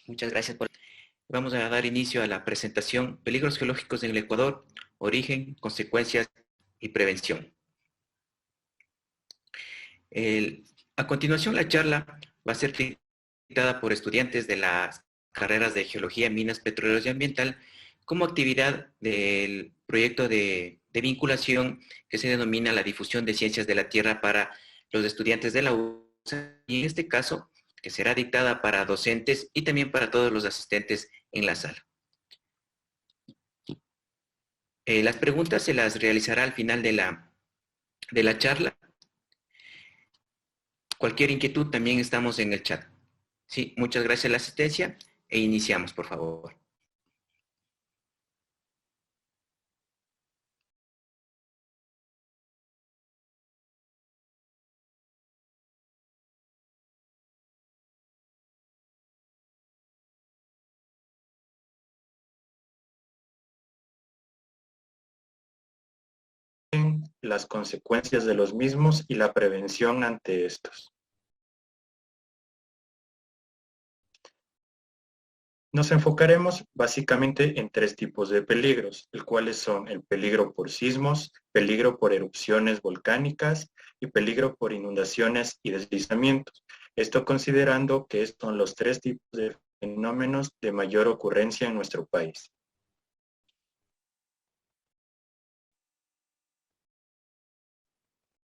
Muchas gracias por... Vamos a dar inicio a la presentación Peligros geológicos en el Ecuador, origen, consecuencias y prevención. A continuación, la charla va a ser dictada por estudiantes de las carreras de Geología, Minas, Petróleos y Ambiental como actividad del proyecto de vinculación que se denomina la difusión de ciencias de la Tierra para los estudiantes de la USA, y en este caso, que será dictada para docentes y también para todos los asistentes en la sala. Las preguntas se las realizará al final de la charla. Cualquier inquietud también estamos en el chat. Sí, muchas gracias a la asistencia e iniciamos, por favor. Las consecuencias de los mismos y la prevención ante estos. Nos enfocaremos básicamente en tres tipos de peligros, el cuales son el peligro por sismos, peligro por erupciones volcánicas y peligro por inundaciones y deslizamientos. Esto considerando que estos son los tres tipos de fenómenos de mayor ocurrencia en nuestro país.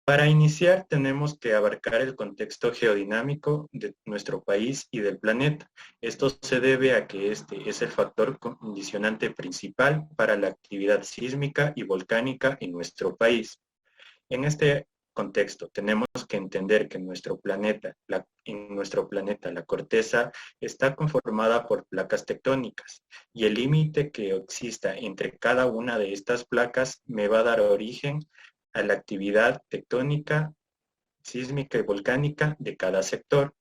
Para iniciar tenemos que abarcar el contexto geodinámico de nuestro país y del planeta. Esto se debe a que este es el factor condicionante principal para la actividad sísmica y volcánica en nuestro país. En este contexto tenemos que entender que en nuestro planeta la corteza está conformada por placas tectónicas y el límite que exista entre cada una de estas placas me va a dar origen a la actividad tectónica, sísmica y volcánica de cada sector.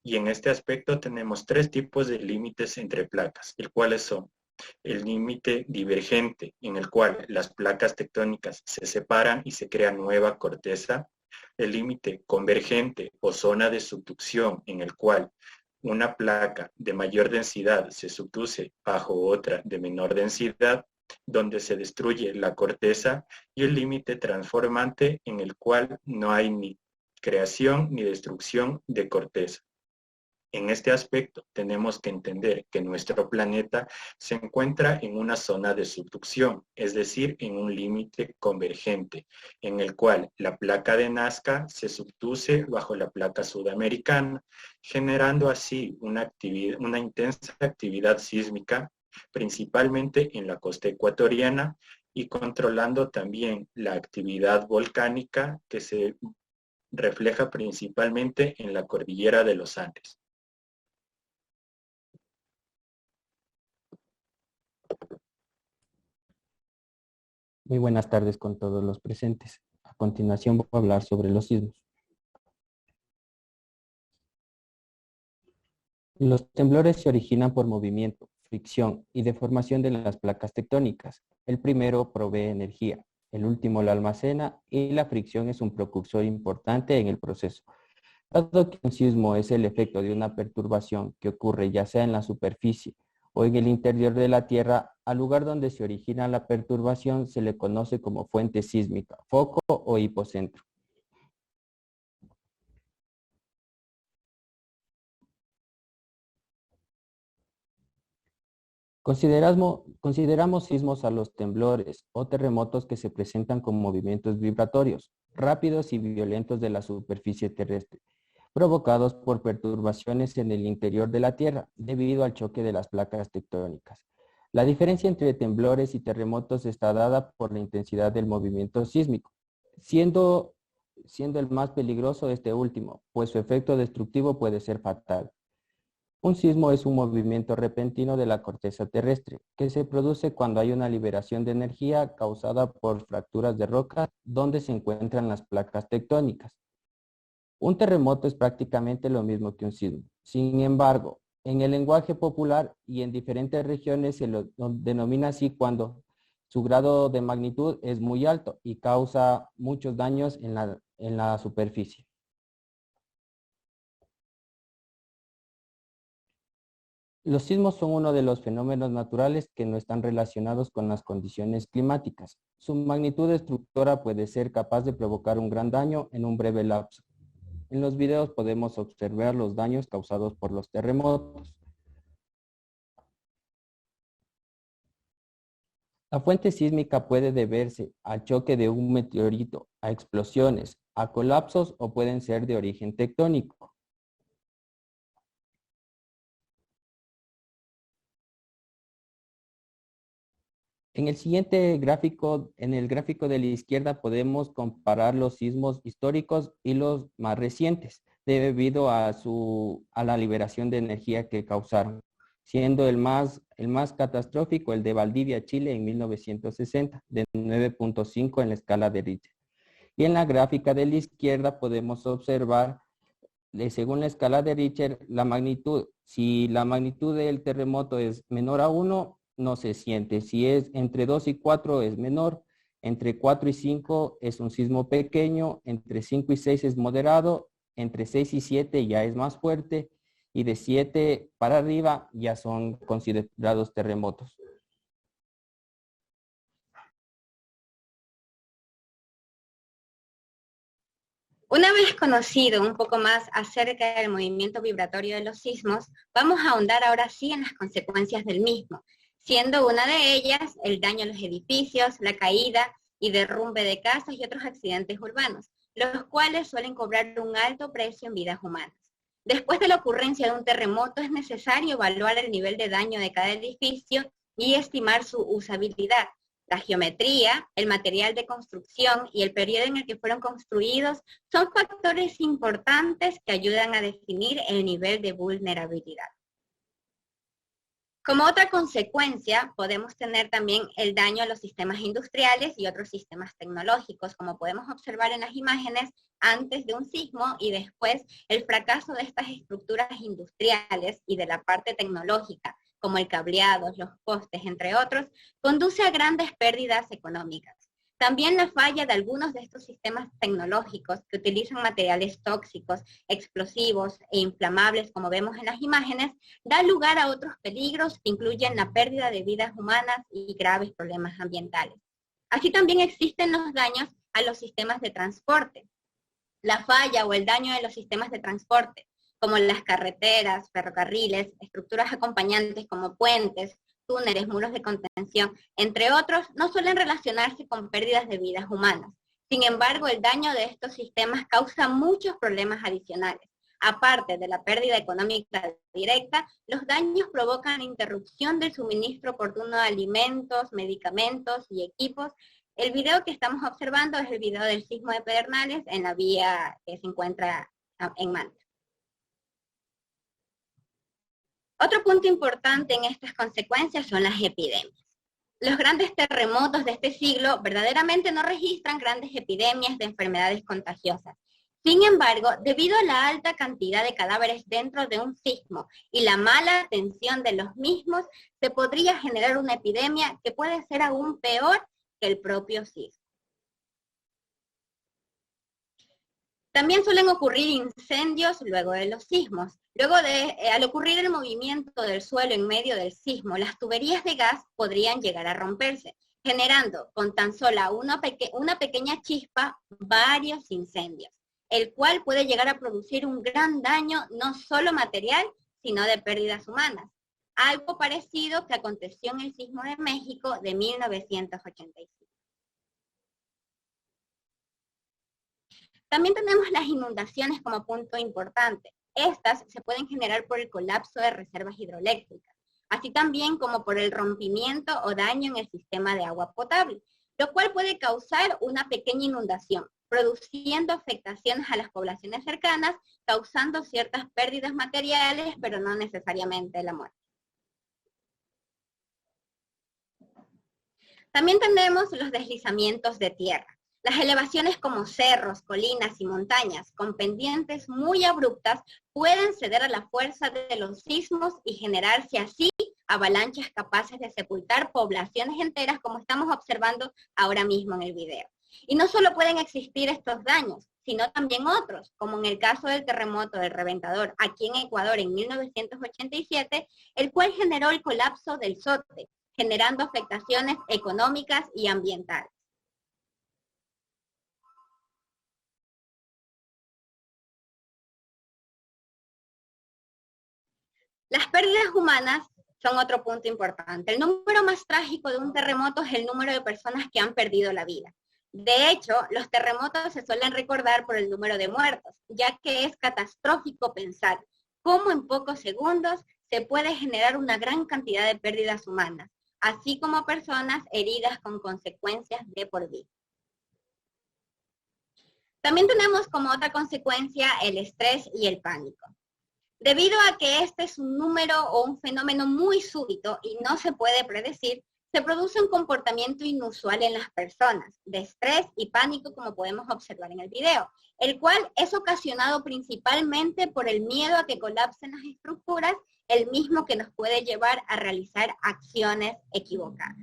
Y en este aspecto tenemos tres tipos de límites entre placas, el cuales son el límite divergente, en el cual las placas tectónicas se separan y se crea nueva corteza; el límite convergente o zona de subducción, en el cual una placa de mayor densidad se subduce bajo otra de menor densidad, donde se destruye la corteza; y el límite transformante, en el cual no hay ni creación ni destrucción de corteza. En este aspecto tenemos que entender que nuestro planeta se encuentra en una zona de subducción, es decir, en un límite convergente, en el cual la placa de Nazca se subduce bajo la placa sudamericana, generando así una intensa actividad sísmica, principalmente en la costa ecuatoriana, y controlando también la actividad volcánica que se refleja principalmente en la cordillera de los Andes. Muy buenas tardes con todos los presentes. A continuación voy a hablar sobre los sismos. Los temblores se originan por movimiento, fricción y deformación de las placas tectónicas. El primero provee energía, el último la almacena y la fricción es un precursor importante en el proceso. Dado que un sismo es el efecto de una perturbación que ocurre ya sea en la superficie o en el interior de la Tierra, al lugar donde se origina la perturbación se le conoce como fuente sísmica, foco o hipocentro. Consideramos sismos a los temblores o terremotos que se presentan con movimientos vibratorios, rápidos y violentos de la superficie terrestre, provocados por perturbaciones en el interior de la Tierra debido al choque de las placas tectónicas. La diferencia entre temblores y terremotos está dada por la intensidad del movimiento sísmico, siendo el más peligroso este último, pues su efecto destructivo puede ser fatal. Un sismo es un movimiento repentino de la corteza terrestre que se produce cuando hay una liberación de energía causada por fracturas de roca donde se encuentran las placas tectónicas. Un terremoto es prácticamente lo mismo que un sismo. Sin embargo, en el lenguaje popular y en diferentes regiones se lo denomina así cuando su grado de magnitud es muy alto y causa muchos daños en la superficie. Los sismos son uno de los fenómenos naturales que no están relacionados con las condiciones climáticas. Su magnitud destructora puede ser capaz de provocar un gran daño en un breve lapso. En los videos podemos observar los daños causados por los terremotos. La fuente sísmica puede deberse al choque de un meteorito, a explosiones, a colapsos o pueden ser de origen tectónico. En el siguiente gráfico, en el gráfico de la izquierda podemos comparar los sismos históricos y los más recientes, debido a la liberación de energía que causaron, siendo el más catastrófico el de Valdivia, Chile, en 1960, de 9.5 en la escala de Richter. Y en la gráfica de la izquierda podemos observar, según la escala de Richter, la magnitud. Si la magnitud del terremoto es menor a 1, no se siente. Si es entre 2 y 4 es menor, entre 4 y 5 es un sismo pequeño, entre 5 y 6 es moderado, entre 6 y 7 ya es más fuerte y de 7 para arriba ya son considerados terremotos. Una vez conocido un poco más acerca del movimiento vibratorio de los sismos, vamos a ahondar ahora sí en las consecuencias del mismo, siendo una de ellas el daño a los edificios, la caída y derrumbe de casas y otros accidentes urbanos, los cuales suelen cobrar un alto precio en vidas humanas. Después de la ocurrencia de un terremoto es necesario evaluar el nivel de daño de cada edificio y estimar su usabilidad. La geometría, el material de construcción y el periodo en el que fueron construidos son factores importantes que ayudan a definir el nivel de vulnerabilidad. Como otra consecuencia, podemos tener también el daño a los sistemas industriales y otros sistemas tecnológicos, como podemos observar en las imágenes antes de un sismo y después el fracaso de estas estructuras industriales y de la parte tecnológica, como el cableado, los postes, entre otros, conduce a grandes pérdidas económicas. También la falla de algunos de estos sistemas tecnológicos que utilizan materiales tóxicos, explosivos e inflamables, como vemos en las imágenes, da lugar a otros peligros que incluyen la pérdida de vidas humanas y graves problemas ambientales. Así también existen los daños a los sistemas de transporte. La falla o el daño de los sistemas de transporte, como las carreteras, ferrocarriles, estructuras acompañantes como puentes, túneles, muros de contención, entre otros, no suelen relacionarse con pérdidas de vidas humanas. Sin embargo, el daño de estos sistemas causa muchos problemas adicionales. Aparte de la pérdida económica directa, los daños provocan interrupción del suministro oportuno de alimentos, medicamentos y equipos. El video que estamos observando es el video del sismo de Pedernales en la vía que se encuentra en Manta. Otro punto importante en estas consecuencias son las epidemias. Los grandes terremotos de este siglo verdaderamente no registran grandes epidemias de enfermedades contagiosas. Sin embargo, debido a la alta cantidad de cadáveres dentro de un sismo y la mala atención de los mismos, se podría generar una epidemia que puede ser aún peor que el propio sismo. También suelen ocurrir incendios luego de los sismos. Al ocurrir el movimiento del suelo en medio del sismo, las tuberías de gas podrían llegar a romperse, generando con tan sola una pequeña chispa varios incendios, el cual puede llegar a producir un gran daño no solo material, sino de pérdidas humanas. Algo parecido que aconteció en el sismo de México de 1985. También tenemos las inundaciones como punto importante. Estas se pueden generar por el colapso de reservas hidroeléctricas, así también como por el rompimiento o daño en el sistema de agua potable, lo cual puede causar una pequeña inundación, produciendo afectaciones a las poblaciones cercanas, causando ciertas pérdidas materiales, pero no necesariamente la muerte. También tenemos los deslizamientos de tierra. Las elevaciones como cerros, colinas y montañas con pendientes muy abruptas pueden ceder a la fuerza de los sismos y generarse así avalanchas capaces de sepultar poblaciones enteras como estamos observando ahora mismo en el video. Y no solo pueden existir estos daños, sino también otros, como en el caso del terremoto del Reventador aquí en Ecuador en 1987, el cual generó el colapso del Sote, generando afectaciones económicas y ambientales. Las pérdidas humanas son otro punto importante. El número más trágico de un terremoto es el número de personas que han perdido la vida. De hecho, los terremotos se suelen recordar por el número de muertos, ya que es catastrófico pensar cómo en pocos segundos se puede generar una gran cantidad de pérdidas humanas, así como personas heridas con consecuencias de por vida. También tenemos como otra consecuencia el estrés y el pánico. Debido a que este es un número o un fenómeno muy súbito y no se puede predecir, se produce un comportamiento inusual en las personas, de estrés y pánico como podemos observar en el video, el cual es ocasionado principalmente por el miedo a que colapsen las estructuras, el mismo que nos puede llevar a realizar acciones equivocadas.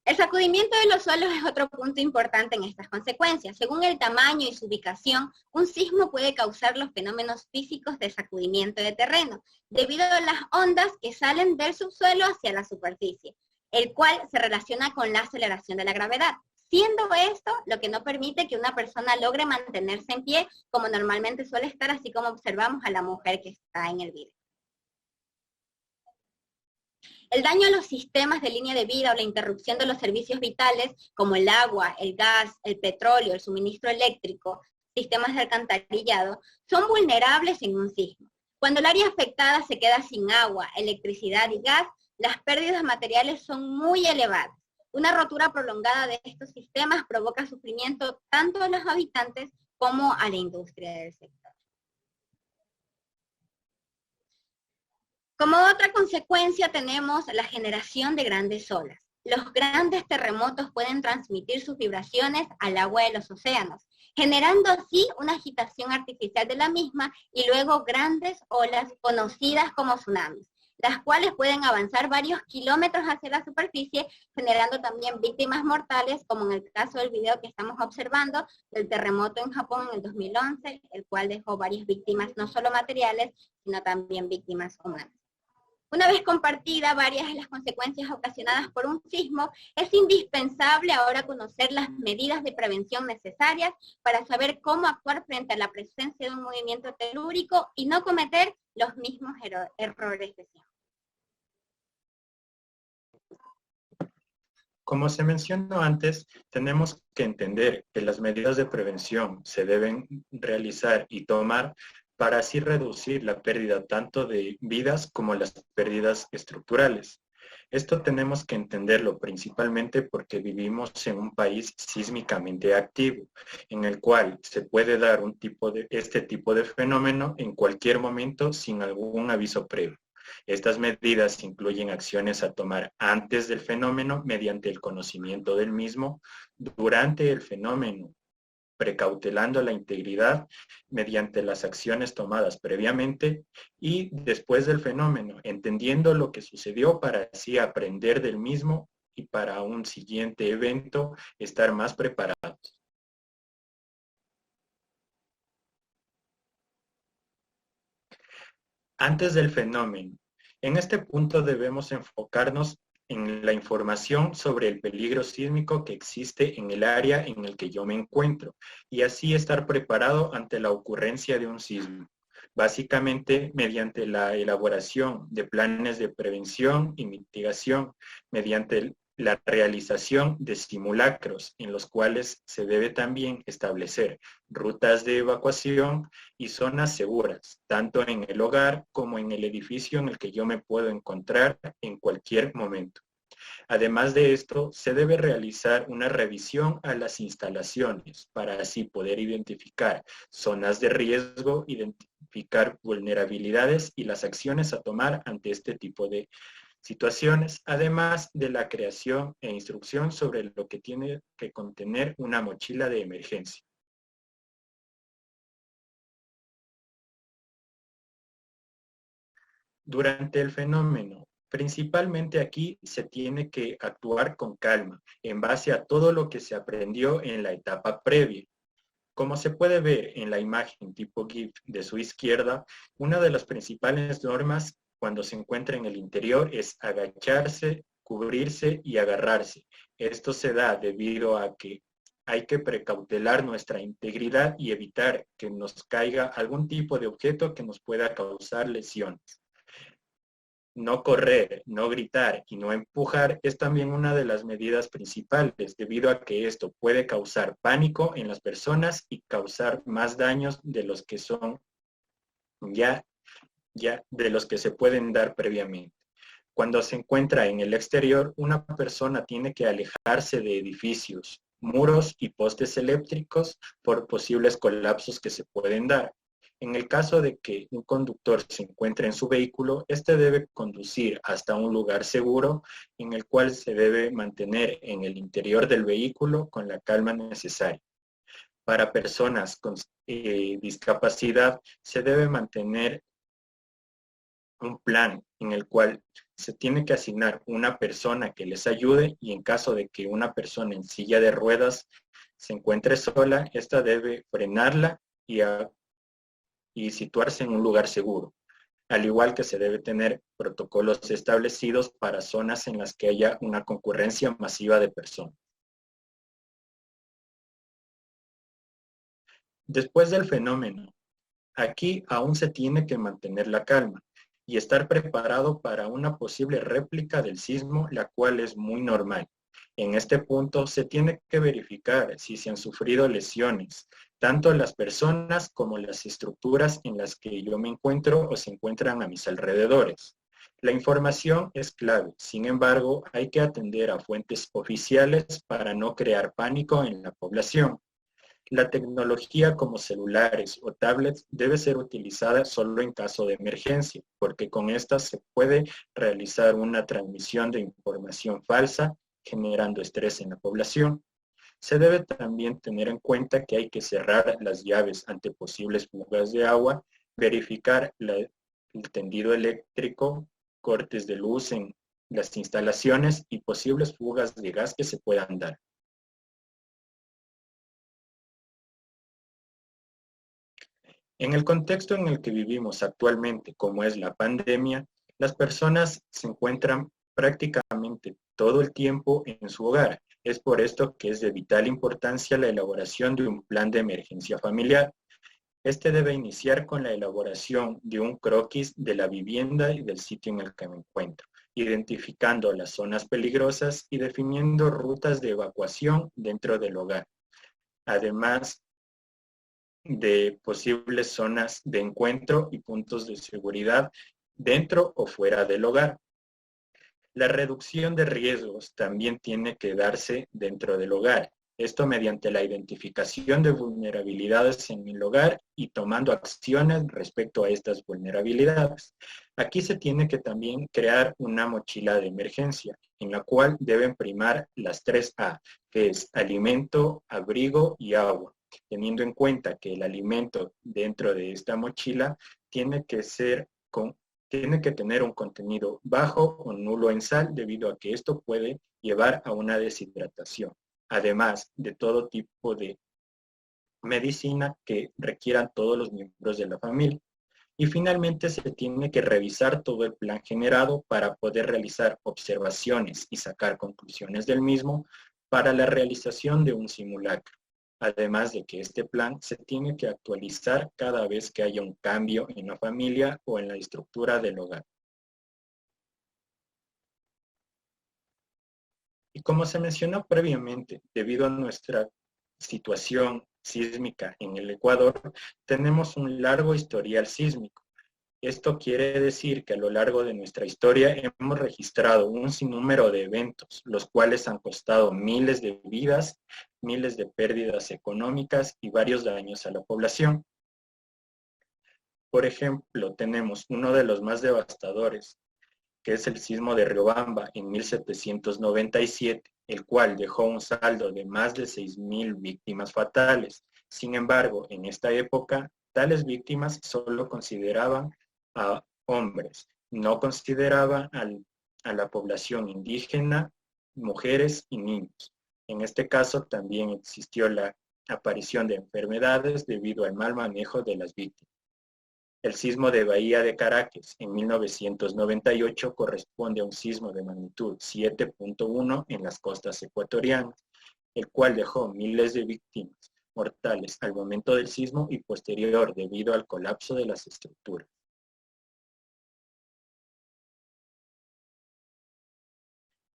El sacudimiento de los suelos es otro punto importante en estas consecuencias. Según el tamaño y su ubicación, un sismo puede causar los fenómenos físicos de sacudimiento de terreno, debido a las ondas que salen del subsuelo hacia la superficie, el cual se relaciona con la aceleración de la gravedad, siendo esto lo que no permite que una persona logre mantenerse en pie como normalmente suele estar, así como observamos a la mujer que está en el video. El daño a los sistemas de línea de vida o la interrupción de los servicios vitales, como el agua, el gas, el petróleo, el suministro eléctrico, sistemas de alcantarillado, son vulnerables en un sismo. Cuando el área afectada se queda sin agua, electricidad y gas, las pérdidas materiales son muy elevadas. Una rotura prolongada de estos sistemas provoca sufrimiento tanto a los habitantes como a la industria del sector. Como otra consecuencia tenemos la generación de grandes olas. Los grandes terremotos pueden transmitir sus vibraciones al agua de los océanos, generando así una agitación artificial de la misma y luego grandes olas conocidas como tsunamis, las cuales pueden avanzar varios kilómetros hacia la superficie, generando también víctimas mortales, como en el caso del video que estamos observando del terremoto en Japón en el 2011, el cual dejó varias víctimas no solo materiales, sino también víctimas humanas. Una vez compartida varias de las consecuencias ocasionadas por un sismo, es indispensable ahora conocer las medidas de prevención necesarias para saber cómo actuar frente a la presencia de un movimiento telúrico y no cometer los mismos errores de siempre. Como se mencionó antes, tenemos que entender que las medidas de prevención se deben realizar y tomar para así reducir la pérdida tanto de vidas como las pérdidas estructurales. Esto tenemos que entenderlo principalmente porque vivimos en un país sísmicamente activo, en el cual se puede dar este tipo de fenómeno en cualquier momento sin algún aviso previo. Estas medidas incluyen acciones a tomar antes del fenómeno mediante el conocimiento del mismo, durante el fenómeno, precautelando la integridad mediante las acciones tomadas previamente y después del fenómeno, entendiendo lo que sucedió para así aprender del mismo y para un siguiente evento estar más preparados. Antes del fenómeno. En este punto debemos enfocarnos en la información sobre el peligro sísmico que existe en el área en el que yo me encuentro y así estar preparado ante la ocurrencia de un sismo. Básicamente mediante la elaboración de planes de prevención y mitigación, mediante la realización de simulacros en los cuales se debe también establecer rutas de evacuación y zonas seguras, tanto en el hogar como en el edificio en el que yo me puedo encontrar en cualquier momento. Además de esto, se debe realizar una revisión a las instalaciones para así poder identificar zonas de riesgo, identificar vulnerabilidades y las acciones a tomar ante este tipo de situaciones, además de la creación e instrucción sobre lo que tiene que contener una mochila de emergencia. Durante el fenómeno, Principalmente aquí se tiene que actuar con calma, en base a todo lo que se aprendió en la etapa previa. Como se puede ver en la imagen tipo GIF de su izquierda, una de las principales normas cuando se encuentra en el interior es agacharse, cubrirse y agarrarse. Esto se da debido a que hay que precautelar nuestra integridad y evitar que nos caiga algún tipo de objeto que nos pueda causar lesiones. No correr, no gritar y no empujar es también una de las medidas principales, debido a que esto puede causar pánico en las personas y causar más daños de los que son ya de los que se pueden dar previamente. Cuando se encuentra en el exterior, una persona tiene que alejarse de edificios, muros y postes eléctricos por posibles colapsos que se pueden dar. En el caso de que un conductor se encuentre en su vehículo, este debe conducir hasta un lugar seguro en el cual se debe mantener en el interior del vehículo con la calma necesaria. Para personas con discapacidad, se debe mantener un plan en el cual se tiene que asignar una persona que les ayude y en caso de que una persona en silla de ruedas se encuentre sola, esta debe frenarla y situarse en un lugar seguro. Al igual que se debe tener protocolos establecidos para zonas en las que haya una concurrencia masiva de personas. Después del fenómeno, aquí aún se tiene que mantener la calma y estar preparado para una posible réplica del sismo, la cual es muy normal. En este punto se tiene que verificar si se han sufrido lesiones, tanto las personas como las estructuras en las que yo me encuentro o se encuentran a mis alrededores. La información es clave, sin embargo, hay que atender a fuentes oficiales para no crear pánico en la población. La tecnología como celulares o tablets debe ser utilizada solo en caso de emergencia, porque con estas se puede realizar una transmisión de información falsa, generando estrés en la población. Se debe también tener en cuenta que hay que cerrar las llaves ante posibles fugas de agua, verificar el tendido eléctrico, cortes de luz en las instalaciones y posibles fugas de gas que se puedan dar. En el contexto en el que vivimos actualmente, como es la pandemia, las personas se encuentran prácticamente todo el tiempo en su hogar. Es por esto que es de vital importancia la elaboración de un plan de emergencia familiar. Este debe iniciar con la elaboración de un croquis de la vivienda y del sitio en el que me encuentro, identificando las zonas peligrosas y definiendo rutas de evacuación dentro del hogar. Además de posibles zonas de encuentro y puntos de seguridad dentro o fuera del hogar. La reducción de riesgos también tiene que darse dentro del hogar. Esto mediante la identificación de vulnerabilidades en el hogar y tomando acciones respecto a estas vulnerabilidades. Aquí se tiene que también crear una mochila de emergencia, en la cual deben primar las 3A, que es alimento, abrigo y agua, teniendo en cuenta que el alimento dentro de esta mochila tiene que tener un contenido bajo o nulo en sal, debido a que esto puede llevar a una deshidratación, además de todo tipo de medicina que requieran todos los miembros de la familia. Y finalmente se tiene que revisar todo el plan generado para poder realizar observaciones y sacar conclusiones del mismo para la realización de un simulacro. Además de que este plan se tiene que actualizar cada vez que haya un cambio en la familia o en la estructura del hogar. Y como se mencionó previamente, debido a nuestra situación sísmica en el Ecuador, tenemos un largo historial sísmico. Esto quiere decir que a lo largo de nuestra historia hemos registrado un sinnúmero de eventos, los cuales han costado miles de vidas, miles de pérdidas económicas y varios daños a la población. Por ejemplo, tenemos uno de los más devastadores, que es el sismo de Riobamba en 1797, el cual dejó un saldo de más de 6.000 víctimas fatales. Sin embargo, en esta época, tales víctimas solo consideraban a hombres, no consideraban al a la población indígena, mujeres y niños. En este caso también existió la aparición de enfermedades debido al mal manejo de las víctimas. El sismo de Bahía de Caracas en 1998 corresponde a un sismo de magnitud 7.1 en las costas ecuatorianas, el cual dejó miles de víctimas mortales al momento del sismo y posterior debido al colapso de las estructuras.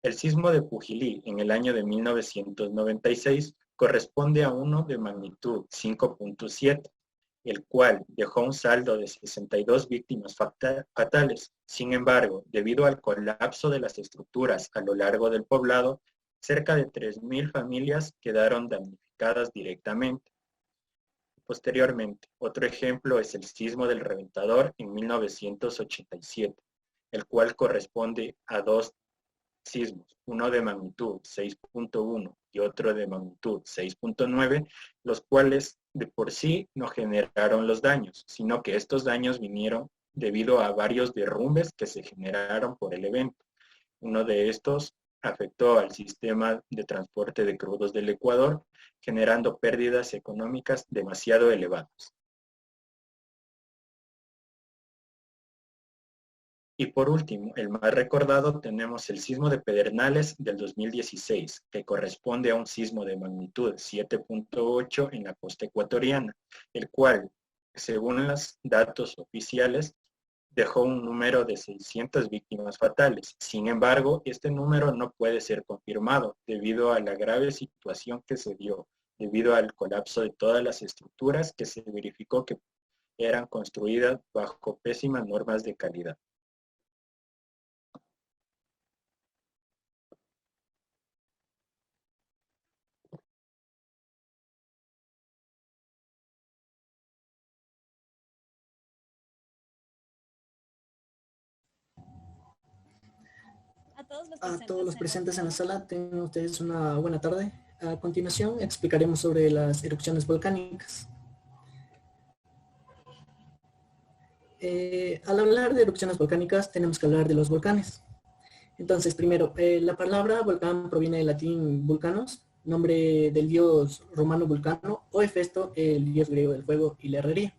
El sismo de Pujilí en el año de 1996 corresponde a uno de magnitud 5.7, el cual dejó un saldo de 62 víctimas fatales. Sin embargo, debido al colapso de las estructuras a lo largo del poblado, cerca de 3.000 familias quedaron damnificadas directamente. Posteriormente, otro ejemplo es el sismo del Reventador en 1987, el cual corresponde a dos sismos, uno de magnitud 6.1 y otro de magnitud 6.9, los cuales de por sí no generaron los daños, sino que estos daños vinieron debido a varios derrumbes que se generaron por el evento. Uno de estos afectó al sistema de transporte de crudos del Ecuador, generando pérdidas económicas demasiado elevadas. Y por último, el más recordado, tenemos el sismo de Pedernales del 2016, que corresponde a un sismo de magnitud 7.8 en la costa ecuatoriana, el cual, según los datos oficiales, dejó un número de 600 víctimas fatales. Sin embargo, este número no puede ser confirmado debido a la grave situación que se dio, debido al colapso de todas las estructuras que se verificó que eran construidas bajo pésimas normas de calidad. A todos los presentes en la sala, tengan ustedes una buena tarde. A continuación explicaremos sobre las erupciones volcánicas. Al hablar de erupciones volcánicas tenemos que hablar de los volcanes. Entonces, primero, la palabra volcán proviene del latín vulcanos, nombre del dios romano Vulcano, o Hefesto, el dios griego del fuego y la herrería.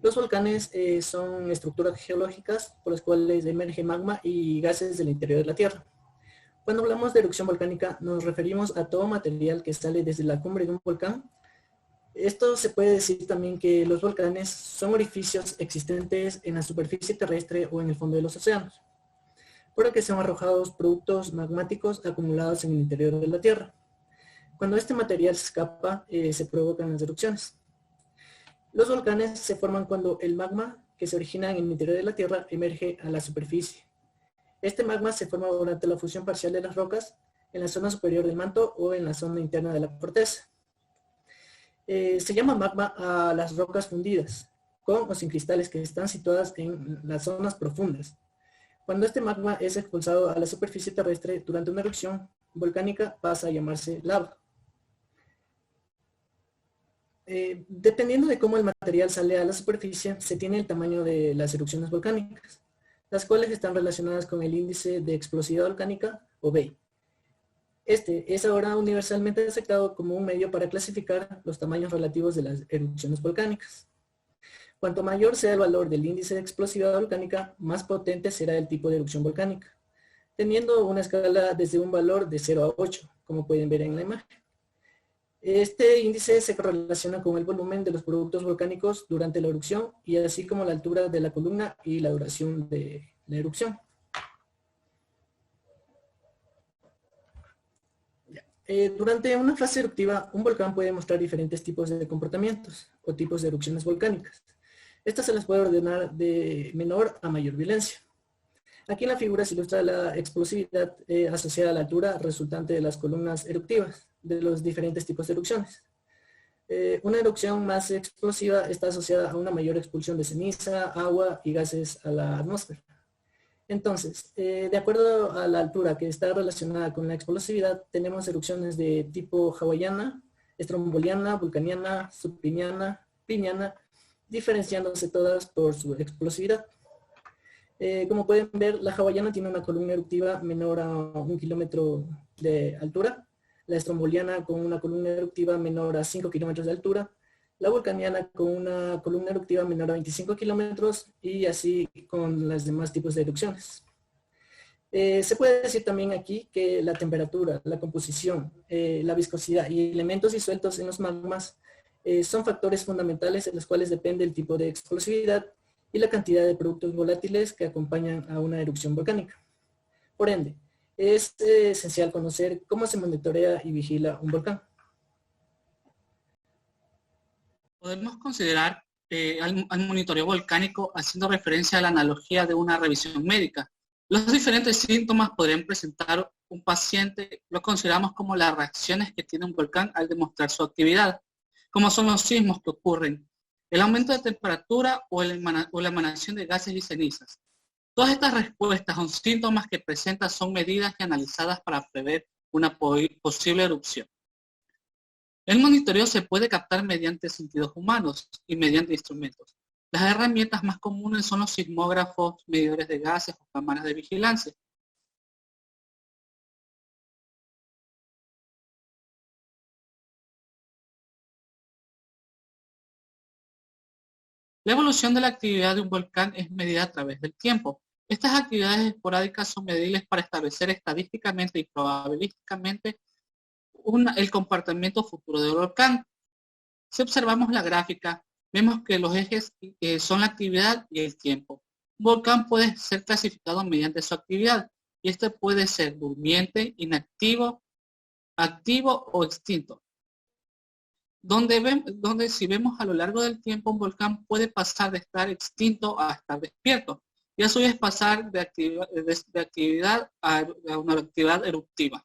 Los volcanes son estructuras geológicas por las cuales emerge magma y gases del interior de la Tierra. Cuando hablamos de erupción volcánica nos referimos a todo material que sale desde la cumbre de un volcán. Esto se puede decir también que los volcanes son orificios existentes en la superficie terrestre o en el fondo de los océanos, por lo que son arrojados productos magmáticos acumulados en el interior de la Tierra. Cuando este material se escapa, se provocan las erupciones. Los volcanes se forman cuando el magma que se origina en el interior de la Tierra emerge a la superficie. Este magma se forma durante la fusión parcial de las rocas en la zona superior del manto o en la zona interna de la corteza. Se llama magma a las rocas fundidas, con o sin cristales que están situadas en las zonas profundas. Cuando este magma es expulsado a la superficie terrestre durante una erupción volcánica pasa a llamarse lava. Dependiendo de cómo el material sale a la superficie, se tiene el tamaño de las erupciones volcánicas, las cuales están relacionadas con el índice de explosividad volcánica, o BEI. Este es ahora universalmente aceptado como un medio para clasificar los tamaños relativos de las erupciones volcánicas. Cuanto mayor sea el valor del índice de explosividad volcánica, más potente será el tipo de erupción volcánica, teniendo una escala desde un valor de 0 a 8, como pueden ver en la imagen. Este índice se relaciona con el volumen de los productos volcánicos durante la erupción y así como la altura de la columna y la duración de la erupción. Durante una fase eruptiva, un volcán puede mostrar diferentes tipos de comportamientos o tipos de erupciones volcánicas. Estas se las puede ordenar de menor a mayor violencia. Aquí en la figura se ilustra la explosividad asociada a la altura resultante de las columnas eruptivas de los diferentes tipos de erupciones. Una erupción más explosiva está asociada a una mayor expulsión de ceniza, agua y gases a la atmósfera. Entonces, de acuerdo a la altura que está relacionada con la explosividad, tenemos erupciones de tipo hawaiana, estromboliana, vulcaniana, subpiniana, piniana, diferenciándose todas por su explosividad. Como pueden ver, la hawaiana tiene una columna eruptiva menor a 1 kilómetro de altura, la estromboliana con una columna eruptiva menor a 5 kilómetros de altura, la vulcaniana con una columna eruptiva menor a 25 kilómetros y así con los demás tipos de erupciones. Se puede decir también aquí que la temperatura, la composición, la viscosidad y elementos disueltos en los magmas son factores fundamentales de los cuales depende el tipo de explosividad y la cantidad de productos volátiles que acompañan a una erupción volcánica. Por ende, es esencial conocer cómo se monitorea y vigila un volcán. Podemos considerar al monitoreo volcánico haciendo referencia a la analogía de una revisión médica. Los diferentes síntomas podrían presentar un paciente, lo consideramos como las reacciones que tiene un volcán al demostrar su actividad, como son los sismos que ocurren, el aumento de temperatura o la emanación de gases y cenizas. Todas estas respuestas o síntomas que presenta son medidas y analizadas para prever una posible erupción. El monitoreo se puede captar mediante sentidos humanos y mediante instrumentos. Las herramientas más comunes son los sismógrafos, medidores de gases o cámaras de vigilancia. La evolución de la actividad de un volcán es medida a través del tiempo. Estas actividades esporádicas son medibles para establecer estadísticamente y probabilísticamente el comportamiento futuro del volcán. Si observamos la gráfica, vemos que los ejes son la actividad y el tiempo. Un volcán puede ser clasificado mediante su actividad, y este puede ser durmiente, inactivo, activo o extinto. Donde si vemos a lo largo del tiempo, un volcán puede pasar de estar extinto a estar despierto, y a su vez pasar de actividad a una actividad eruptiva.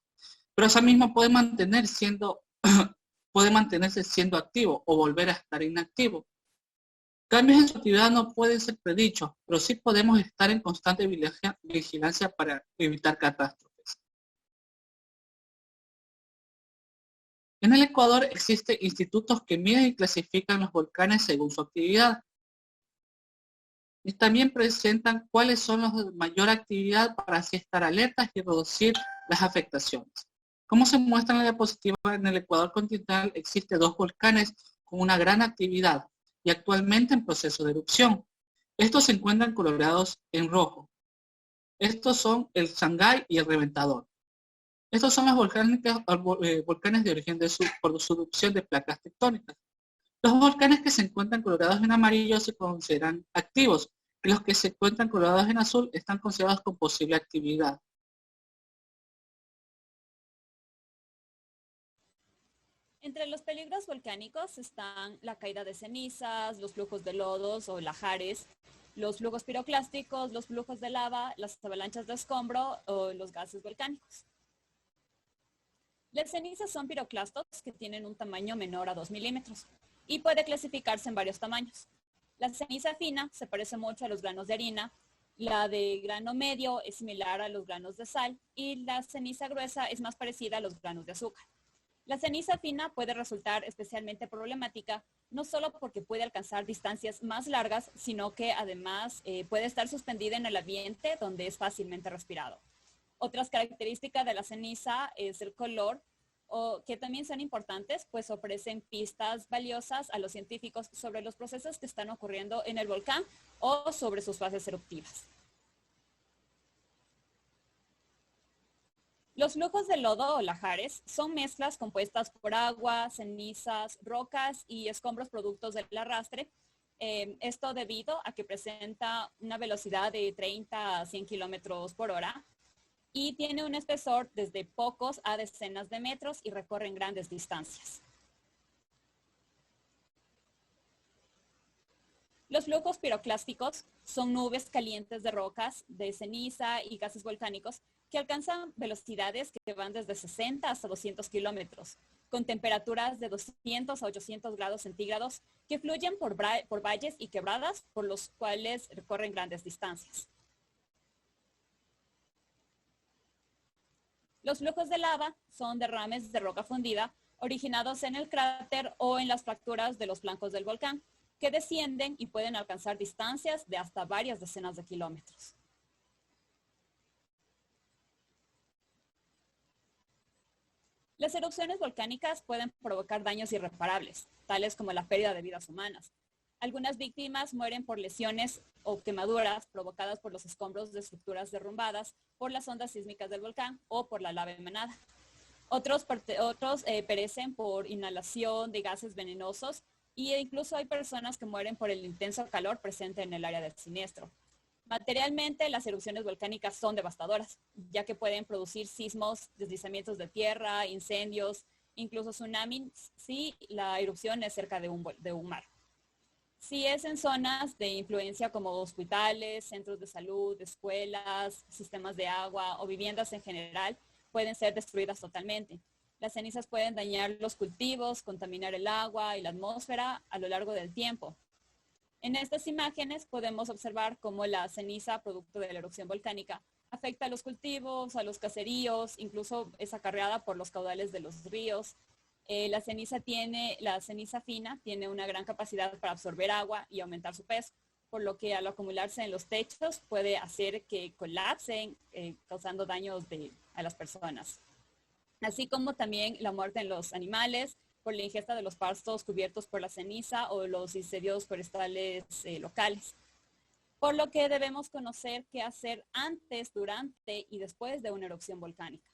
Pero esa misma puede mantenerse siendo activo o volver a estar inactivo. Cambios en su actividad no pueden ser predichos, pero sí podemos estar en constante vigilancia para evitar catástrofes. En el Ecuador existen institutos que miden y clasifican los volcanes según su actividad. Y también presentan cuáles son los de mayor actividad para así estar alertas y reducir las afectaciones. Como se muestra en la diapositiva, en el Ecuador continental existen 2 volcanes con una gran actividad y actualmente en proceso de erupción. Estos se encuentran coloreados en rojo. Estos son el Sangay y el Reventador. Estos son los volcanes de origen por su erupción de placas tectónicas. Los volcanes que se encuentran coloreados en amarillo se consideran activos, y los que se encuentran coloreados en azul están considerados con posible actividad. Entre los peligros volcánicos están la caída de cenizas, los flujos de lodos o lahares, los flujos piroclásticos, los flujos de lava, las avalanchas de escombro o los gases volcánicos. Las cenizas son piroclastos que tienen un tamaño menor a 2 milímetros y puede clasificarse en varios tamaños. La ceniza fina se parece mucho a los granos de harina, la de grano medio es similar a los granos de sal y la ceniza gruesa es más parecida a los granos de azúcar. La ceniza fina puede resultar especialmente problemática, no solo porque puede alcanzar distancias más largas, sino que además puede estar suspendida en el ambiente donde es fácilmente respirado. Otras características de la ceniza es el color, que también son importantes, pues ofrecen pistas valiosas a los científicos sobre los procesos que están ocurriendo en el volcán o sobre sus fases eruptivas. Los flujos de lodo o lahares son mezclas compuestas por agua, cenizas, rocas y escombros productos del arrastre. Esto debido a que presenta una velocidad de 30 a 100 kilómetros por hora y tiene un espesor desde pocos a decenas de metros y recorren grandes distancias. Los flujos piroclásticos son nubes calientes de rocas, de ceniza y gases volcánicos que alcanzan velocidades que van desde 60 hasta 200 kilómetros, con temperaturas de 200 a 800 grados centígrados que fluyen por valles y quebradas por los cuales recorren grandes distancias. Los flujos de lava son derrames de roca fundida originados en el cráter o en las fracturas de los flancos del volcán, que descienden y pueden alcanzar distancias de hasta varias decenas de kilómetros. Las erupciones volcánicas pueden provocar daños irreparables, tales como la pérdida de vidas humanas. Algunas víctimas mueren por lesiones o quemaduras provocadas por los escombros de estructuras derrumbadas, por las ondas sísmicas del volcán o por la lava emanada. Otros perecen por inhalación de gases venenosos e incluso hay personas que mueren por el intenso calor presente en el área del siniestro. Materialmente, las erupciones volcánicas son devastadoras, ya que pueden producir sismos, deslizamientos de tierra, incendios, incluso tsunamis, si la erupción es cerca de un mar. Si es en zonas de influencia como hospitales, centros de salud, escuelas, sistemas de agua o viviendas en general, pueden ser destruidas totalmente. Las cenizas pueden dañar los cultivos, contaminar el agua y la atmósfera a lo largo del tiempo. En estas imágenes podemos observar cómo la ceniza, producto de la erupción volcánica, afecta a los cultivos, a los caseríos, incluso es acarreada por los caudales de los ríos. La ceniza fina tiene una gran capacidad para absorber agua y aumentar su peso, por lo que al acumularse en los techos puede hacer que colapsen, causando daños a las personas. Así como también la muerte en los animales, por la ingesta de los pastos cubiertos por la ceniza o los incendios forestales locales. Por lo que debemos conocer qué hacer antes, durante y después de una erupción volcánica.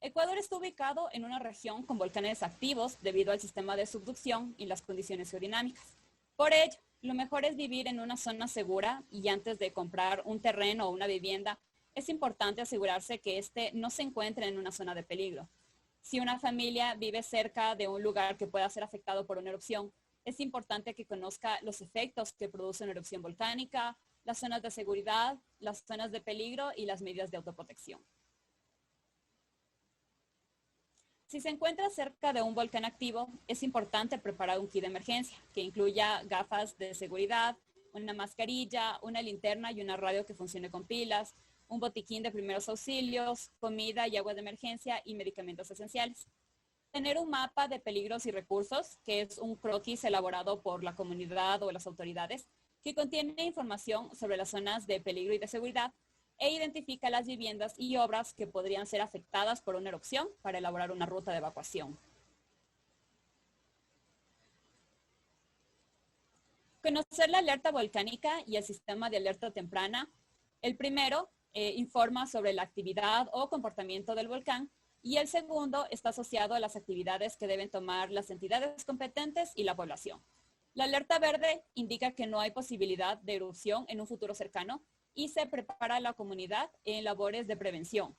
Ecuador está ubicado en una región con volcanes activos debido al sistema de subducción y las condiciones geodinámicas. Por ello, lo mejor es vivir en una zona segura y antes de comprar un terreno o una vivienda, es importante asegurarse que éste no se encuentre en una zona de peligro. Si una familia vive cerca de un lugar que pueda ser afectado por una erupción, es importante que conozca los efectos que produce una erupción volcánica, las zonas de seguridad, las zonas de peligro y las medidas de autoprotección. Si se encuentra cerca de un volcán activo, es importante preparar un kit de emergencia que incluya gafas de seguridad, una mascarilla, una linterna y una radio que funcione con pilas, un botiquín de primeros auxilios, comida y agua de emergencia y medicamentos esenciales. Tener un mapa de peligros y recursos, que es un croquis elaborado por la comunidad o las autoridades, que contiene información sobre las zonas de peligro y de seguridad e identifica las viviendas y obras que podrían ser afectadas por una erupción para elaborar una ruta de evacuación. Conocer la alerta volcánica y el sistema de alerta temprana. El primero informa sobre la actividad o comportamiento del volcán y el segundo está asociado a las actividades que deben tomar las entidades competentes y la población. La alerta verde indica que no hay posibilidad de erupción en un futuro cercano y se prepara a la comunidad en labores de prevención.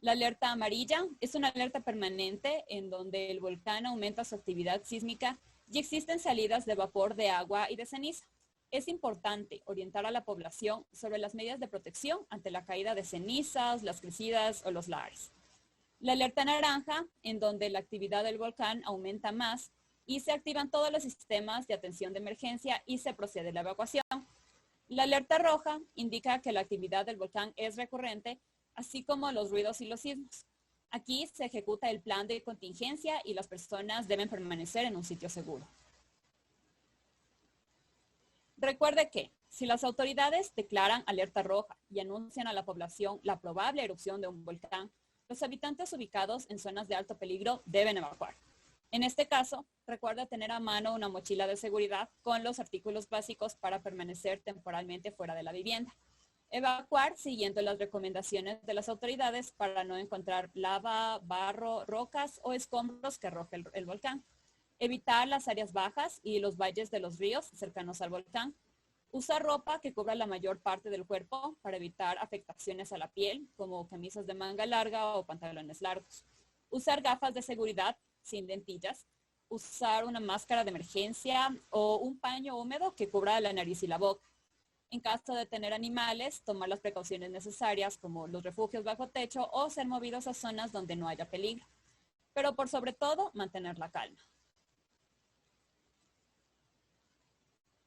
La alerta amarilla es una alerta permanente en donde el volcán aumenta su actividad sísmica y existen salidas de vapor de agua y de ceniza. Es importante orientar a la población sobre las medidas de protección ante la caída de cenizas, las crecidas o los lahares. La alerta naranja, en donde la actividad del volcán aumenta más y se activan todos los sistemas de atención de emergencia y se procede a la evacuación. La alerta roja indica que la actividad del volcán es recurrente, así como los ruidos y los sismos. Aquí se ejecuta el plan de contingencia y las personas deben permanecer en un sitio seguro. Recuerde que si las autoridades declaran alerta roja y anuncian a la población la probable erupción de un volcán, los habitantes ubicados en zonas de alto peligro deben evacuar. En este caso, recuerda tener a mano una mochila de seguridad con los artículos básicos para permanecer temporalmente fuera de la vivienda. Evacuar siguiendo las recomendaciones de las autoridades para no encontrar lava, barro, rocas o escombros que arroje el volcán. Evitar las áreas bajas y los valles de los ríos cercanos al volcán. Usar ropa que cubra la mayor parte del cuerpo para evitar afectaciones a la piel, como camisas de manga larga o pantalones largos. Usar gafas de seguridad sin lentillas. Usar una máscara de emergencia o un paño húmedo que cubra la nariz y la boca. En caso de tener animales, tomar las precauciones necesarias como los refugios bajo techo o ser movidos a zonas donde no haya peligro. Pero por sobre todo, mantener la calma.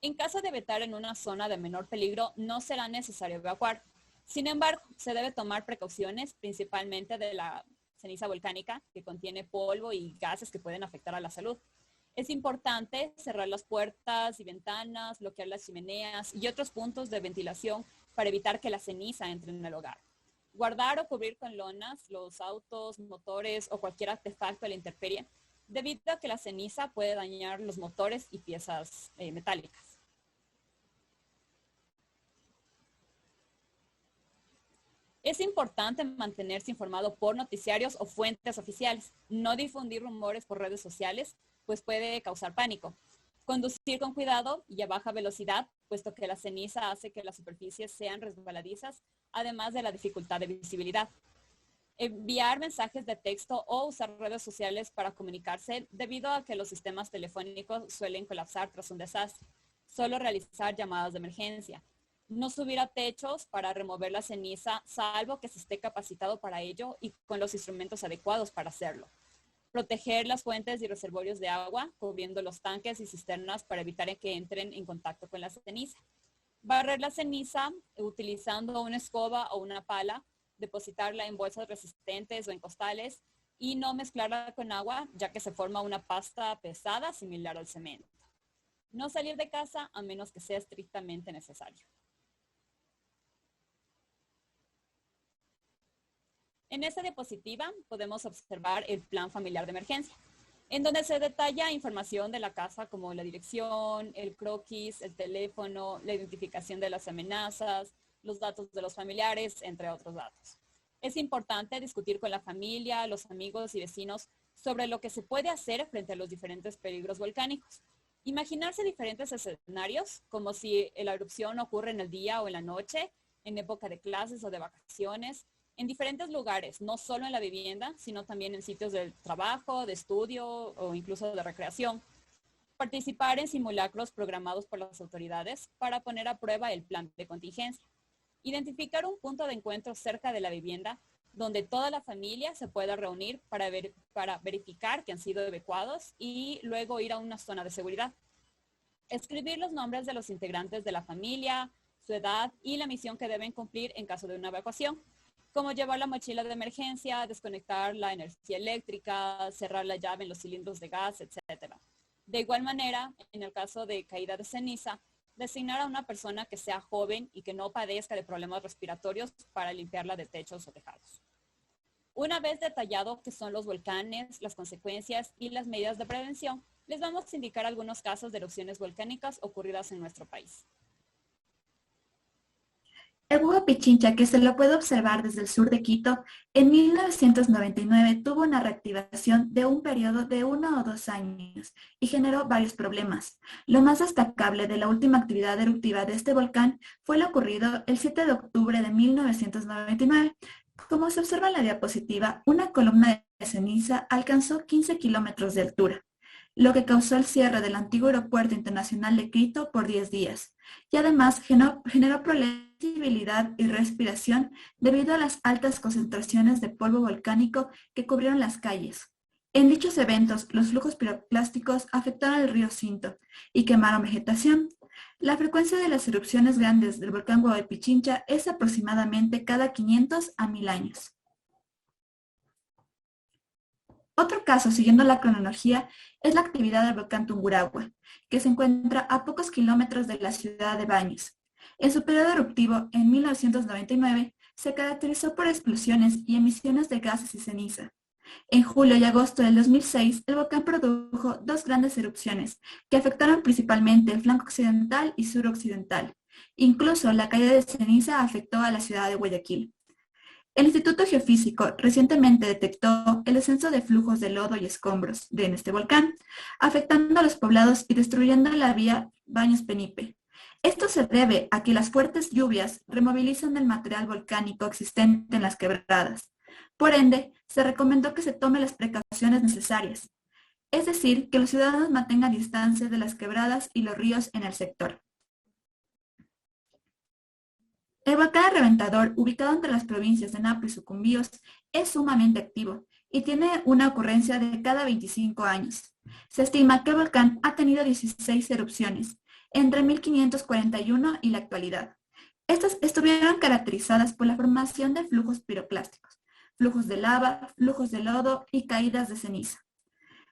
En caso de habitar en una zona de menor peligro, no será necesario evacuar. Sin embargo, se debe tomar precauciones, principalmente de la ceniza volcánica, que contiene polvo y gases que pueden afectar a la salud. Es importante cerrar las puertas y ventanas, bloquear las chimeneas y otros puntos de ventilación para evitar que la ceniza entre en el hogar. Guardar o cubrir con lonas los autos, motores o cualquier artefacto a la intemperie, debido a que la ceniza puede dañar los motores y piezas metálicas. Es importante mantenerse informado por noticiarios o fuentes oficiales. No difundir rumores por redes sociales, pues puede causar pánico. Conducir con cuidado y a baja velocidad, puesto que la ceniza hace que las superficies sean resbaladizas, además de la dificultad de visibilidad. Enviar mensajes de texto o usar redes sociales para comunicarse, debido a que los sistemas telefónicos suelen colapsar tras un desastre. Solo realizar llamadas de emergencia. No subir a techos para remover la ceniza, salvo que se esté capacitado para ello y con los instrumentos adecuados para hacerlo. Proteger las fuentes y reservorios de agua, cubriendo los tanques y cisternas para evitar que entren en contacto con la ceniza. Barrer la ceniza utilizando una escoba o una pala, depositarla en bolsas resistentes o en costales y no mezclarla con agua, ya que se forma una pasta pesada similar al cemento. No salir de casa a menos que sea estrictamente necesario. En esta diapositiva podemos observar el plan familiar de emergencia, en donde se detalla información de la casa como la dirección, el croquis, el teléfono, la identificación de las amenazas, los datos de los familiares, entre otros datos. Es importante discutir con la familia, los amigos y vecinos sobre lo que se puede hacer frente a los diferentes peligros volcánicos. Imaginarse diferentes escenarios, como si la erupción ocurre en el día o en la noche, en época de clases o de vacaciones, en diferentes lugares, no solo en la vivienda, sino también en sitios de trabajo, de estudio o incluso de recreación. Participar en simulacros programados por las autoridades para poner a prueba el plan de contingencia. Identificar un punto de encuentro cerca de la vivienda donde toda la familia se pueda reunir para verificar que han sido evacuados y luego ir a una zona de seguridad. Escribir los nombres de los integrantes de la familia, su edad y la misión que deben cumplir en caso de una evacuación, como llevar la mochila de emergencia, desconectar la energía eléctrica, cerrar la llave en los cilindros de gas, etc. De igual manera, en el caso de caída de ceniza, designar a una persona que sea joven y que no padezca de problemas respiratorios para limpiarla de techos o tejados. Una vez detallado qué son los volcanes, las consecuencias y las medidas de prevención, les vamos a indicar algunos casos de erupciones volcánicas ocurridas en nuestro país. El Huapi Pichincha, que se lo puede observar desde el sur de Quito, en 1999 tuvo una reactivación de un periodo de 1 o 2 años y generó varios problemas. Lo más destacable de la última actividad eruptiva de este volcán fue lo ocurrido el 7 de octubre de 1999. Como se observa en la diapositiva, una columna de ceniza alcanzó 15 kilómetros de altura, lo que causó el cierre del antiguo aeropuerto internacional de Quito por 10 días, y además generó problemas de visibilidad y respiración debido a las altas concentraciones de polvo volcánico que cubrieron las calles. En dichos eventos, los flujos piroclásticos afectaron el río Cinto y quemaron vegetación. La frecuencia de las erupciones grandes del volcán Huapi Pichincha es aproximadamente cada 500 a 1000 años. Otro caso, siguiendo la cronología, es la actividad del volcán Tungurahua, que se encuentra a pocos kilómetros de la ciudad de Baños. En su periodo eruptivo, en 1999, se caracterizó por explosiones y emisiones de gases y ceniza. En julio y agosto del 2006, el volcán produjo 2 grandes erupciones que afectaron principalmente el flanco occidental y suroccidental. Incluso la caída de ceniza afectó a la ciudad de Guayaquil. El Instituto Geofísico recientemente detectó el descenso de flujos de lodo y escombros en este volcán, afectando a los poblados y destruyendo la vía Baños-Penipe. Esto se debe a que las fuertes lluvias removilizan el material volcánico existente en las quebradas. Por ende, se recomendó que se tomen las precauciones necesarias, es decir, que los ciudadanos mantengan distancia de las quebradas y los ríos en el sector. El volcán Reventador, ubicado entre las provincias de Napo y Sucumbíos, es sumamente activo y tiene una ocurrencia de cada 25 años. Se estima que el volcán ha tenido 16 erupciones entre 1541 y la actualidad. Estas estuvieron caracterizadas por la formación de flujos piroclásticos, flujos de lava, flujos de lodo y caídas de ceniza.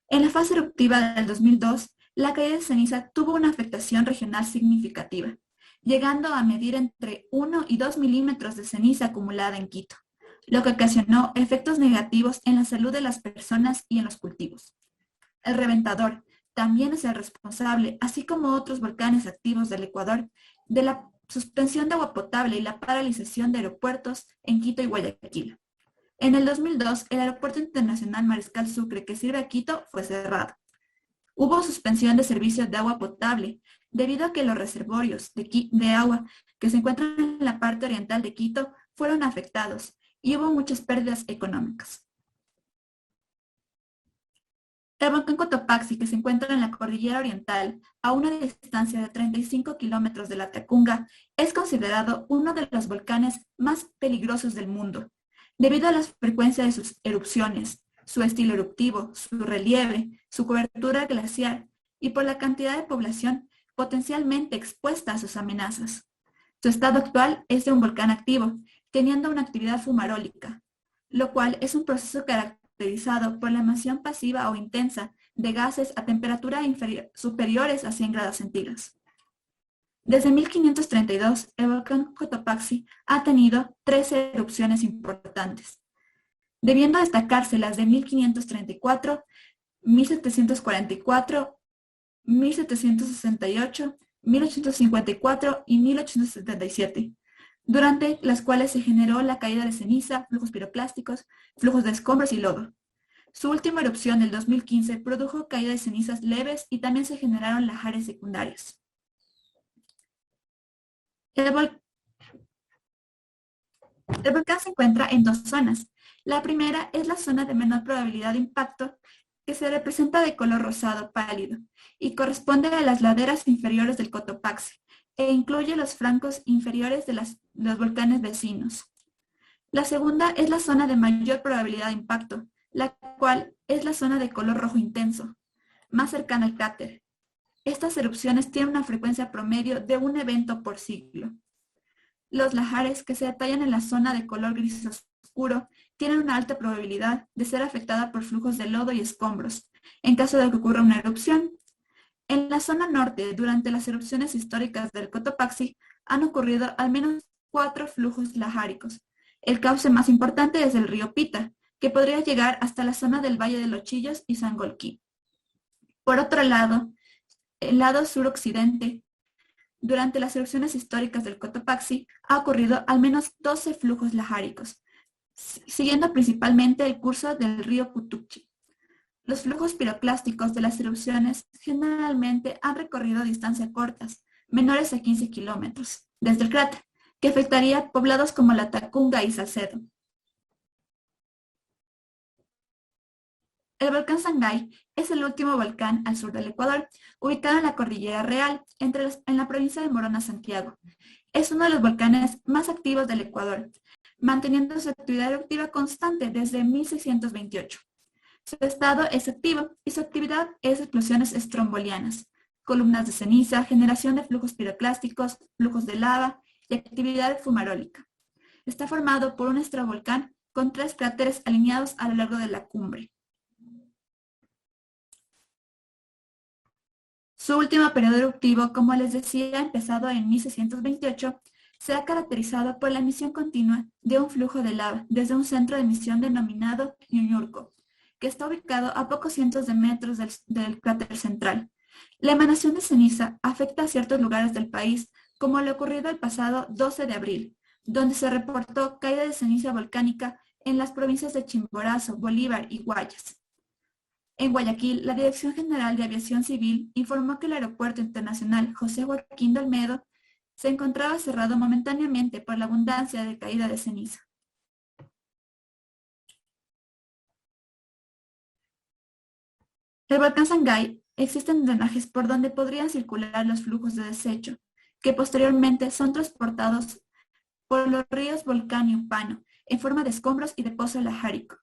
En la fase eruptiva del 2002, la caída de ceniza tuvo una afectación regional significativa, llegando a medir entre 1 y 2 milímetros de ceniza acumulada en Quito, lo que ocasionó efectos negativos en la salud de las personas y en los cultivos. El Reventador también es el responsable, así como otros volcanes activos del Ecuador, de la suspensión de agua potable y la paralización de aeropuertos en Quito y Guayaquil. En el 2002, el Aeropuerto Internacional Mariscal Sucre, que sirve a Quito, fue cerrado. Hubo suspensión de servicios de agua potable, debido a que los reservorios de agua que se encuentran en la parte oriental de Quito fueron afectados y hubo muchas pérdidas económicas. El volcán Cotopaxi, que se encuentra en la cordillera oriental, a una distancia de 35 kilómetros de la Tacunga, es considerado uno de los volcanes más peligrosos del mundo, debido a la frecuencia de sus erupciones, su estilo eruptivo, su relieve, su cobertura glaciar y por la cantidad de población potencialmente expuesta a sus amenazas. Su estado actual es de un volcán activo, teniendo una actividad fumarólica, lo cual es un proceso caracterizado por la emisión pasiva o intensa de gases a temperatura superiores a 100 grados centígrados. Desde 1532, el volcán Cotopaxi ha tenido 13 erupciones importantes, debiendo destacarse las de 1534, 1744, 1768, 1854 y 1877, durante las cuales se generó la caída de ceniza, flujos piroclásticos, flujos de escombros y lodo. Su última erupción del 2015 produjo caída de cenizas leves y también se generaron lahares secundarios. El volcán se encuentra en dos zonas. La primera es la zona de menor probabilidad de impacto, que se representa de color rosado pálido y corresponde a las laderas inferiores del Cotopaxi e incluye los flancos inferiores de los volcanes vecinos. La segunda es la zona de mayor probabilidad de impacto, la cual es la zona de color rojo intenso, más cercana al cráter. Estas erupciones tienen una frecuencia promedio de un evento por siglo. Los lahares, que se detallan en la zona de color gris oscuro, tienen una alta probabilidad de ser afectada por flujos de lodo y escombros, en caso de que ocurra una erupción. En la zona norte, durante las erupciones históricas del Cotopaxi, han ocurrido al menos 4 flujos laháricos. El cauce más importante es el río Pita, que podría llegar hasta la zona del Valle de los Chillos y Sangolquí. Por otro lado, el lado suroccidente, durante las erupciones históricas del Cotopaxi, ha ocurrido al menos 12 flujos laháricos, siguiendo principalmente el curso del río Cutucci. Los flujos piroclásticos de las erupciones generalmente han recorrido distancias cortas, menores a 15 kilómetros, desde el cráter, que afectaría poblados como La Tacunga y Salcedo. El volcán Sangay es el último volcán al sur del Ecuador, ubicado en la Cordillera Real, en la provincia de Morona, Santiago. Es uno de los volcanes más activos del Ecuador, manteniendo su actividad eruptiva constante desde 1628. Su estado es activo y su actividad es explosiones estrombolianas, columnas de ceniza, generación de flujos piroclásticos, flujos de lava y actividad fumarólica. Está formado por un estratovolcán con 3 cráteres alineados a lo largo de la cumbre. Su último periodo eruptivo, como les decía, empezado en 1628, se ha caracterizado por la emisión continua de un flujo de lava desde un centro de emisión denominado Ñuñurco, que está ubicado a pocos cientos de metros del cráter central. La emanación de ceniza afecta a ciertos lugares del país, como lo ocurrido el pasado 12 de abril, donde se reportó caída de ceniza volcánica en las provincias de Chimborazo, Bolívar y Guayas. En Guayaquil, la Dirección General de Aviación Civil informó que el Aeropuerto Internacional José Joaquín de Olmedo se encontraba cerrado momentáneamente por la abundancia de caída de ceniza. El volcán Sangay existen drenajes por donde podrían circular los flujos de desecho, que posteriormente son transportados por los ríos Volcán y Upano, en forma de escombros y de pozo lahárico.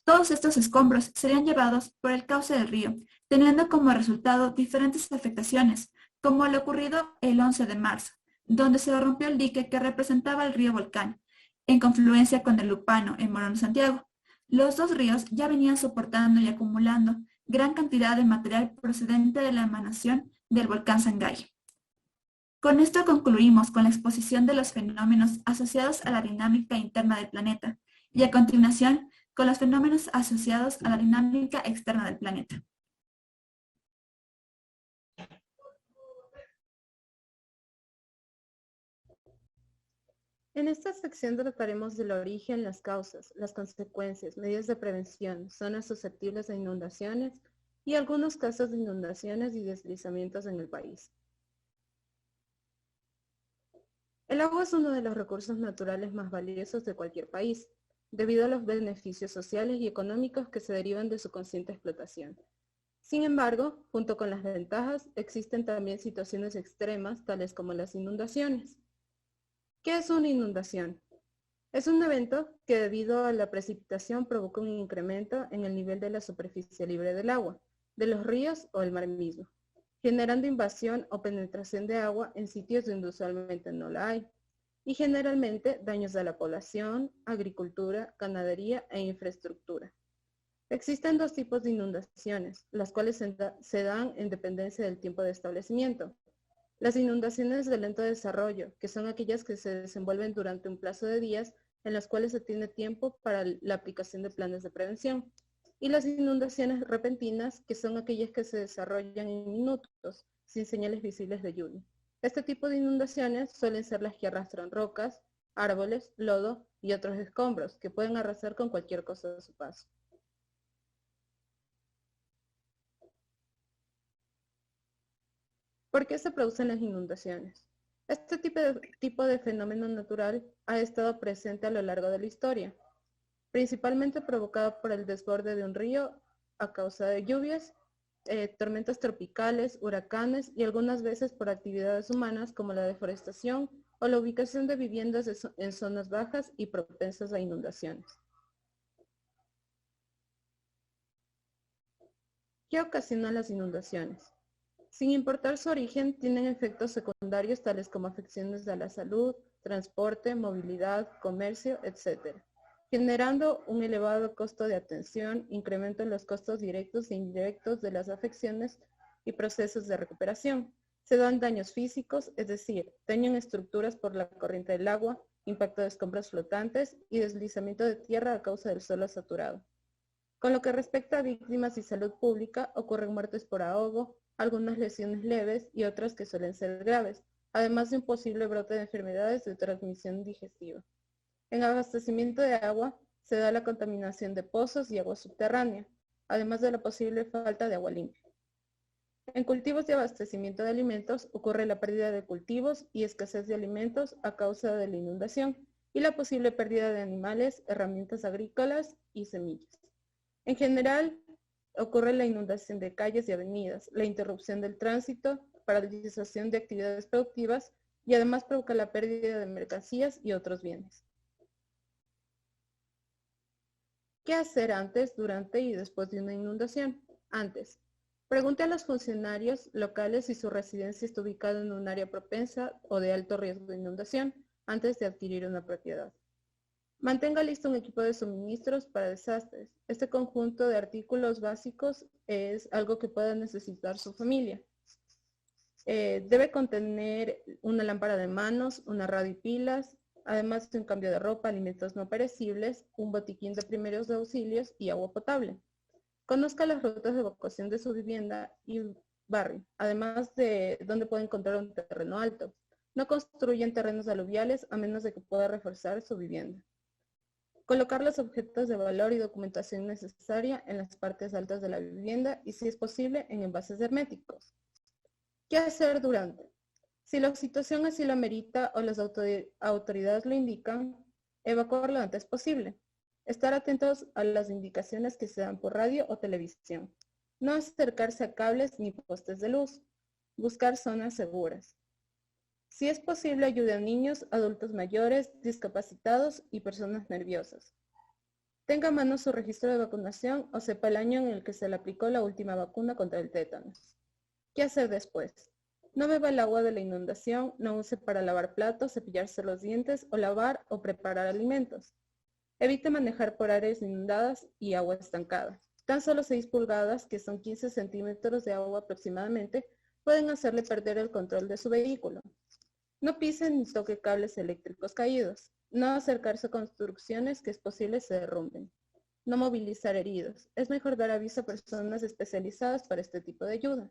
Todos estos escombros serían llevados por el cauce del río, teniendo como resultado diferentes afectaciones, como lo ocurrido el 11 de marzo, donde se rompió el dique que representaba el río Volcán, en confluencia con el Upano en Morón, Santiago. Los dos ríos ya venían soportando y acumulando gran cantidad de material procedente de la emanación del volcán Sangay. Con esto concluimos con la exposición de los fenómenos asociados a la dinámica interna del planeta y a continuación con los fenómenos asociados a la dinámica externa del planeta. En esta sección trataremos del origen, las causas, las consecuencias, medidas de prevención, zonas susceptibles de inundaciones y algunos casos de inundaciones y deslizamientos en el país. El agua es uno de los recursos naturales más valiosos de cualquier país, debido a los beneficios sociales y económicos que se derivan de su consciente explotación. Sin embargo, junto con las ventajas, existen también situaciones extremas, tales como las inundaciones. ¿Qué es una inundación? Es un evento que debido a la precipitación provoca un incremento en el nivel de la superficie libre del agua, de los ríos o el mar mismo, generando invasión o penetración de agua en sitios donde usualmente no la hay, y generalmente daños a la población, agricultura, ganadería e infraestructura. Existen dos tipos de inundaciones, las cuales se dan en dependencia del tiempo de establecimiento. Las inundaciones de lento desarrollo, que son aquellas que se desenvuelven durante un plazo de días en los cuales se tiene tiempo para la aplicación de planes de prevención. Y las inundaciones repentinas, que son aquellas que se desarrollan en minutos, sin señales visibles de lluvia. Este tipo de inundaciones suelen ser las que arrastran rocas, árboles, lodo y otros escombros, que pueden arrasar con cualquier cosa a su paso. ¿Por qué se producen las inundaciones? Este tipo de fenómeno natural ha estado presente a lo largo de la historia, principalmente provocado por el desborde de un río a causa de lluvias, tormentas tropicales, huracanes y algunas veces por actividades humanas como la deforestación o la ubicación de viviendas en zonas bajas y propensas a inundaciones. ¿Qué ocasiona las inundaciones? Sin importar su origen, tienen efectos secundarios tales como afecciones a la salud, transporte, movilidad, comercio, etc., generando un elevado costo de atención, incremento en los costos directos e indirectos de las afecciones y procesos de recuperación. Se dan daños físicos, es decir, daño en estructuras por la corriente del agua, impacto de escombros flotantes y deslizamiento de tierra a causa del suelo saturado. Con lo que respecta a víctimas y salud pública, ocurren muertes por ahogo, algunas lesiones leves y otras que suelen ser graves, además de un posible brote de enfermedades de transmisión digestiva. En abastecimiento de agua se da la contaminación de pozos y agua subterránea, además de la posible falta de agua limpia. En cultivos de abastecimiento de alimentos ocurre la pérdida de cultivos y escasez de alimentos a causa de la inundación y la posible pérdida de animales, herramientas agrícolas y semillas. En general, ocurre la inundación de calles y avenidas, la interrupción del tránsito, paralización de actividades productivas y además provoca la pérdida de mercancías y otros bienes. ¿Qué hacer antes, durante y después de una inundación? Antes, pregunte a los funcionarios locales si su residencia está ubicada en un área propensa o de alto riesgo de inundación antes de adquirir una propiedad. Mantenga listo un equipo de suministros para desastres. Este conjunto de artículos básicos es algo que pueda necesitar su familia. Debe contener una lámpara de manos, una radio y pilas, además de un cambio de ropa, alimentos no perecibles, un botiquín de primeros auxilios y agua potable. Conozca las rutas de evacuación de su vivienda y barrio, además de dónde puede encontrar un terreno alto. No construya en terrenos aluviales a menos de que pueda reforzar su vivienda. Colocar los objetos de valor y documentación necesaria en las partes altas de la vivienda y, si es posible, en envases herméticos. ¿Qué hacer durante? Si la situación así lo amerita o las autoridades lo indican, evacuar lo antes posible. Estar atentos a las indicaciones que se dan por radio o televisión. No acercarse a cables ni postes de luz. Buscar zonas seguras. Si es posible, ayude a niños, adultos mayores, discapacitados y personas nerviosas. Tenga a mano su registro de vacunación o sepa el año en el que se le aplicó la última vacuna contra el tétanos. ¿Qué hacer después? No beba el agua de la inundación, no use para lavar platos, cepillarse los dientes o lavar o preparar alimentos. Evite manejar por áreas inundadas y agua estancada. Tan solo 6 pulgadas, que son 15 centímetros de agua aproximadamente, pueden hacerle perder el control de su vehículo. No pise ni toque cables eléctricos caídos. No acercarse a construcciones que es posible se derrumben. No movilizar heridos. Es mejor dar aviso a personas especializadas para este tipo de ayuda.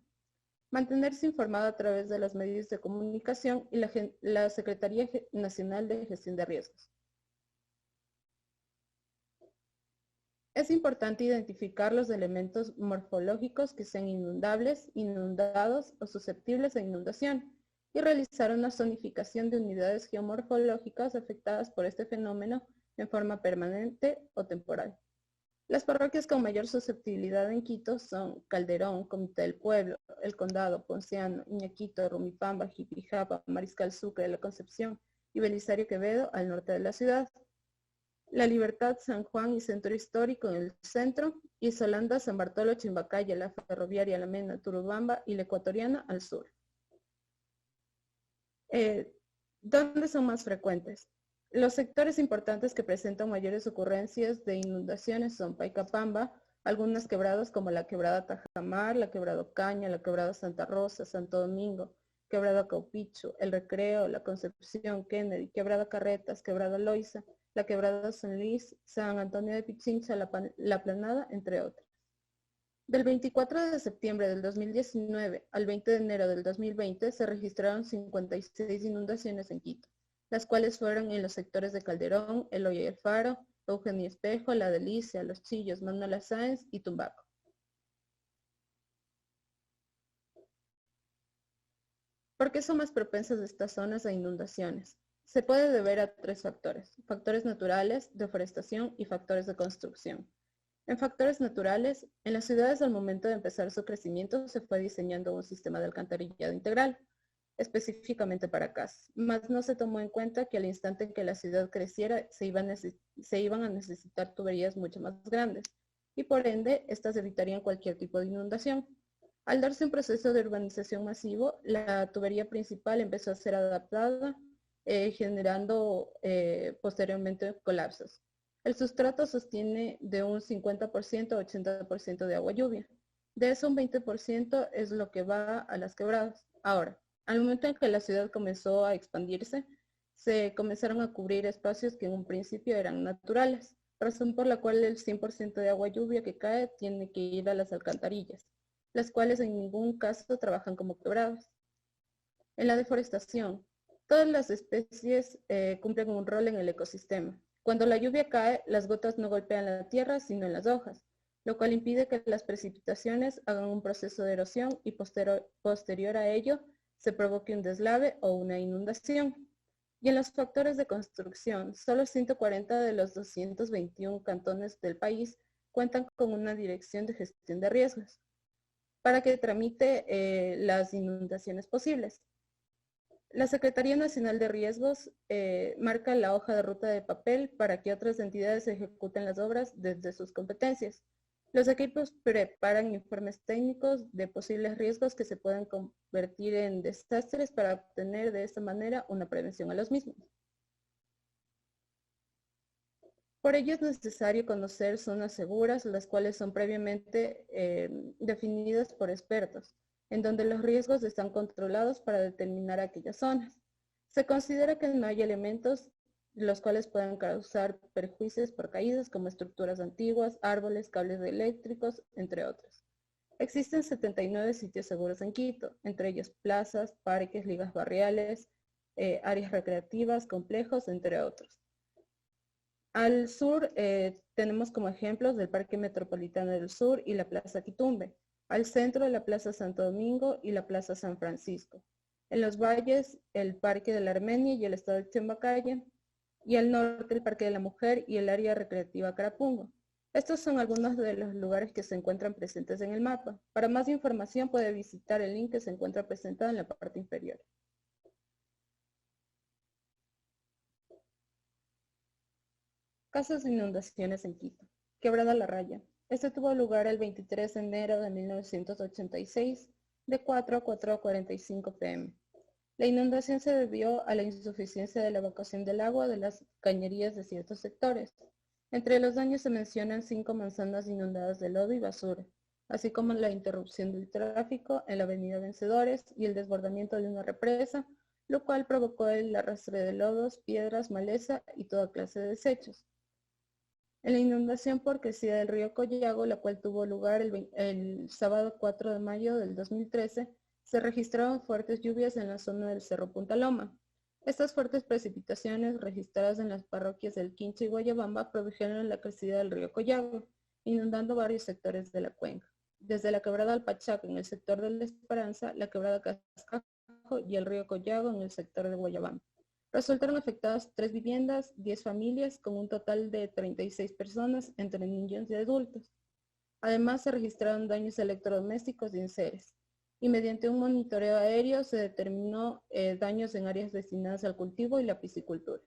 Mantenerse informado a través de los medios de comunicación y la Secretaría Nacional de Gestión de Riesgos. Es importante identificar los elementos morfológicos que sean inundables, inundados o susceptibles a inundación y realizar una zonificación de unidades geomorfológicas afectadas por este fenómeno en forma permanente o temporal. Las parroquias con mayor susceptibilidad en Quito son Calderón, Comité del Pueblo, El Condado, Ponciano, Iñaquito, Rumipamba, Jipijapa, Mariscal Sucre, La Concepción y Belisario Quevedo al norte de la ciudad. La Libertad, San Juan y Centro Histórico en el centro, y Solanda, San Bartolo, Chimbacaya, La Ferroviaria, La Mena, Turubamba y La Ecuatoriana al sur. ¿Dónde son más frecuentes? Los sectores importantes que presentan mayores ocurrencias de inundaciones son Paicapamba, algunas quebradas como la quebrada Tajamar, la quebrada Ocaña, la quebrada Santa Rosa, Santo Domingo, quebrada Caupicho, El Recreo, La Concepción, Kennedy, quebrada Carretas, quebrada Loiza, la quebrada San Luis, San Antonio de Pichincha, la Planada, entre otras. Del 24 de septiembre del 2019 al 20 de enero del 2020 se registraron 56 inundaciones en Quito, las cuales fueron en los sectores de Calderón, El Hoyo y El Faro, Eugenio Espejo, La Delicia, Los Chillos, Manuela Sáenz y Tumbaco. ¿Por qué son más propensas estas zonas a inundaciones? Se puede deber a tres factores: factores naturales, deforestación y factores de construcción. En factores naturales, en las ciudades al momento de empezar su crecimiento se fue diseñando un sistema de alcantarillado integral, específicamente para casas, mas no se tomó en cuenta que al instante en que la ciudad creciera se iban a necesitar tuberías mucho más grandes, y por ende, estas evitarían cualquier tipo de inundación. Al darse un proceso de urbanización masivo, la tubería principal empezó a ser adaptada, generando posteriormente colapsos. El sustrato sostiene de un 50% a 80% de agua lluvia. De eso un 20% es lo que va a las quebradas. Ahora, al momento en que la ciudad comenzó a expandirse, se comenzaron a cubrir espacios que en un principio eran naturales, razón por la cual el 100% de agua lluvia que cae tiene que ir a las alcantarillas, las cuales en ningún caso trabajan como quebradas. En la deforestación, todas las especies cumplen un rol en el ecosistema. Cuando la lluvia cae, las gotas no golpean la tierra, sino en las hojas, lo cual impide que las precipitaciones hagan un proceso de erosión y posterior a ello se provoque un deslave o una inundación. Y en los factores de construcción, solo 140 de los 221 cantones del país cuentan con una dirección de gestión de riesgos para que tramite las inundaciones posibles. La Secretaría Nacional de Riesgos marca la hoja de ruta de papel para que otras entidades ejecuten las obras desde sus competencias. Los equipos preparan informes técnicos de posibles riesgos que se pueden convertir en desastres para obtener de esta manera una prevención a los mismos. Por ello es necesario conocer zonas seguras, las cuales son previamente definidas por expertos, en donde los riesgos están controlados para determinar aquellas zonas. Se considera que no hay elementos los cuales puedan causar perjuicios por caídas como estructuras antiguas, árboles, cables eléctricos, entre otros. Existen 79 sitios seguros en Quito, entre ellos plazas, parques, ligas barriales, áreas recreativas, complejos, entre otros. Al sur tenemos como ejemplos del Parque Metropolitano del Sur y la Plaza Quitumbe. Al centro, la Plaza Santo Domingo y la Plaza San Francisco. En los valles, el Parque de la Armenia y el Estado de Chimbacaya. Y al norte, el Parque de la Mujer y el área recreativa Carapungo. Estos son algunos de los lugares que se encuentran presentes en el mapa. Para más información puede visitar el link que se encuentra presentado en la parte inferior. Casos de inundaciones en Quito. Quebrada La Raya. Este tuvo lugar el 23 de enero de 1986, de 4 a 4:45 p.m. La inundación se debió a la insuficiencia de la evacuación del agua de las cañerías de ciertos sectores. Entre los daños se mencionan 5 manzanas inundadas de lodo y basura, así como la interrupción del tráfico en la avenida Vencedores y el desbordamiento de una represa lo cual provocó el arrastre de lodos, piedras, maleza y toda clase de desechos. En la inundación por crecida del río Collago, la cual tuvo lugar el sábado 4 de mayo del 2013, se registraron fuertes lluvias en la zona del Cerro Punta Loma. Estas fuertes precipitaciones registradas en las parroquias del Quincha y Guayabamba produjeron la crecida del río Collago, inundando varios sectores de la cuenca, desde la quebrada Alpachaco en el sector de La Esperanza, la quebrada Cascajo y el río Collago en el sector de Guayabamba. Resultaron afectadas 3 viviendas, 10 familias, con un total de 36 personas, entre niños y adultos. Además, se registraron daños electrodomésticos y enseres. Y mediante un monitoreo aéreo se determinó daños en áreas destinadas al cultivo y la piscicultura.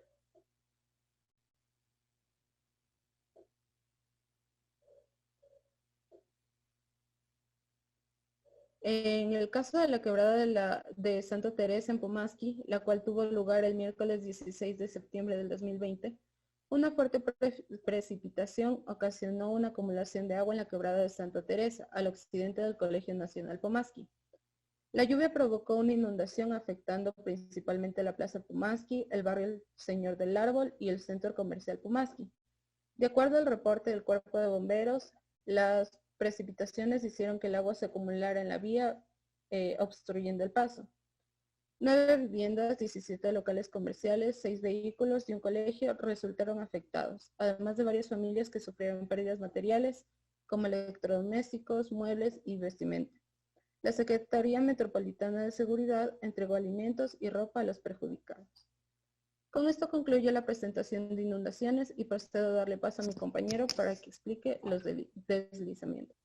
En el caso de la quebrada de Santa Teresa en Pumasqui, la cual tuvo lugar el miércoles 16 de septiembre del 2020, una fuerte precipitación ocasionó una acumulación de agua en la quebrada de Santa Teresa, al occidente del Colegio Nacional Pumasqui. La lluvia provocó una inundación afectando principalmente la Plaza Pumasqui, el barrio Señor del Árbol y el centro comercial Pumasqui. De acuerdo al reporte del Cuerpo de Bomberos, las precipitaciones hicieron que el agua se acumulara en la vía, obstruyendo el paso. 9 viviendas, 17 locales comerciales, 6 vehículos y un colegio resultaron afectados, además de varias familias que sufrieron pérdidas materiales, como electrodomésticos, muebles y vestimenta. La Secretaría Metropolitana de Seguridad entregó alimentos y ropa a los perjudicados. Con esto concluyo la presentación de inundaciones y procedo a darle paso a mi compañero para que explique los deslizamientos.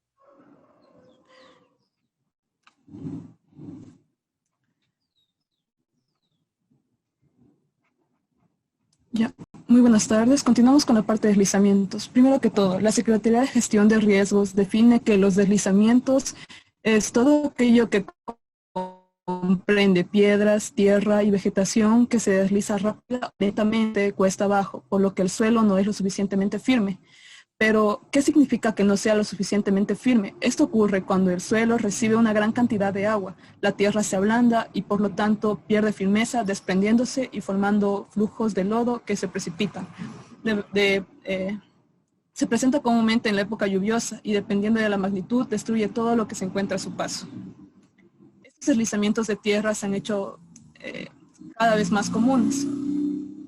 Ya, muy buenas tardes. Continuamos con la parte de deslizamientos. Primero que todo, la Secretaría de Gestión de Riesgos define que los deslizamientos es todo aquello que comprende piedras, tierra y vegetación que se desliza rápidamente cuesta abajo, por lo que el suelo no es lo suficientemente firme. Pero, ¿qué significa que no sea lo suficientemente firme? Esto ocurre cuando el suelo recibe una gran cantidad de agua, la tierra se ablanda y por lo tanto pierde firmeza, desprendiéndose y formando flujos de lodo que se precipitan. Se presenta comúnmente en la época lluviosa y dependiendo de la magnitud destruye todo lo que se encuentra a su paso. Estos deslizamientos de tierra se han hecho cada vez más comunes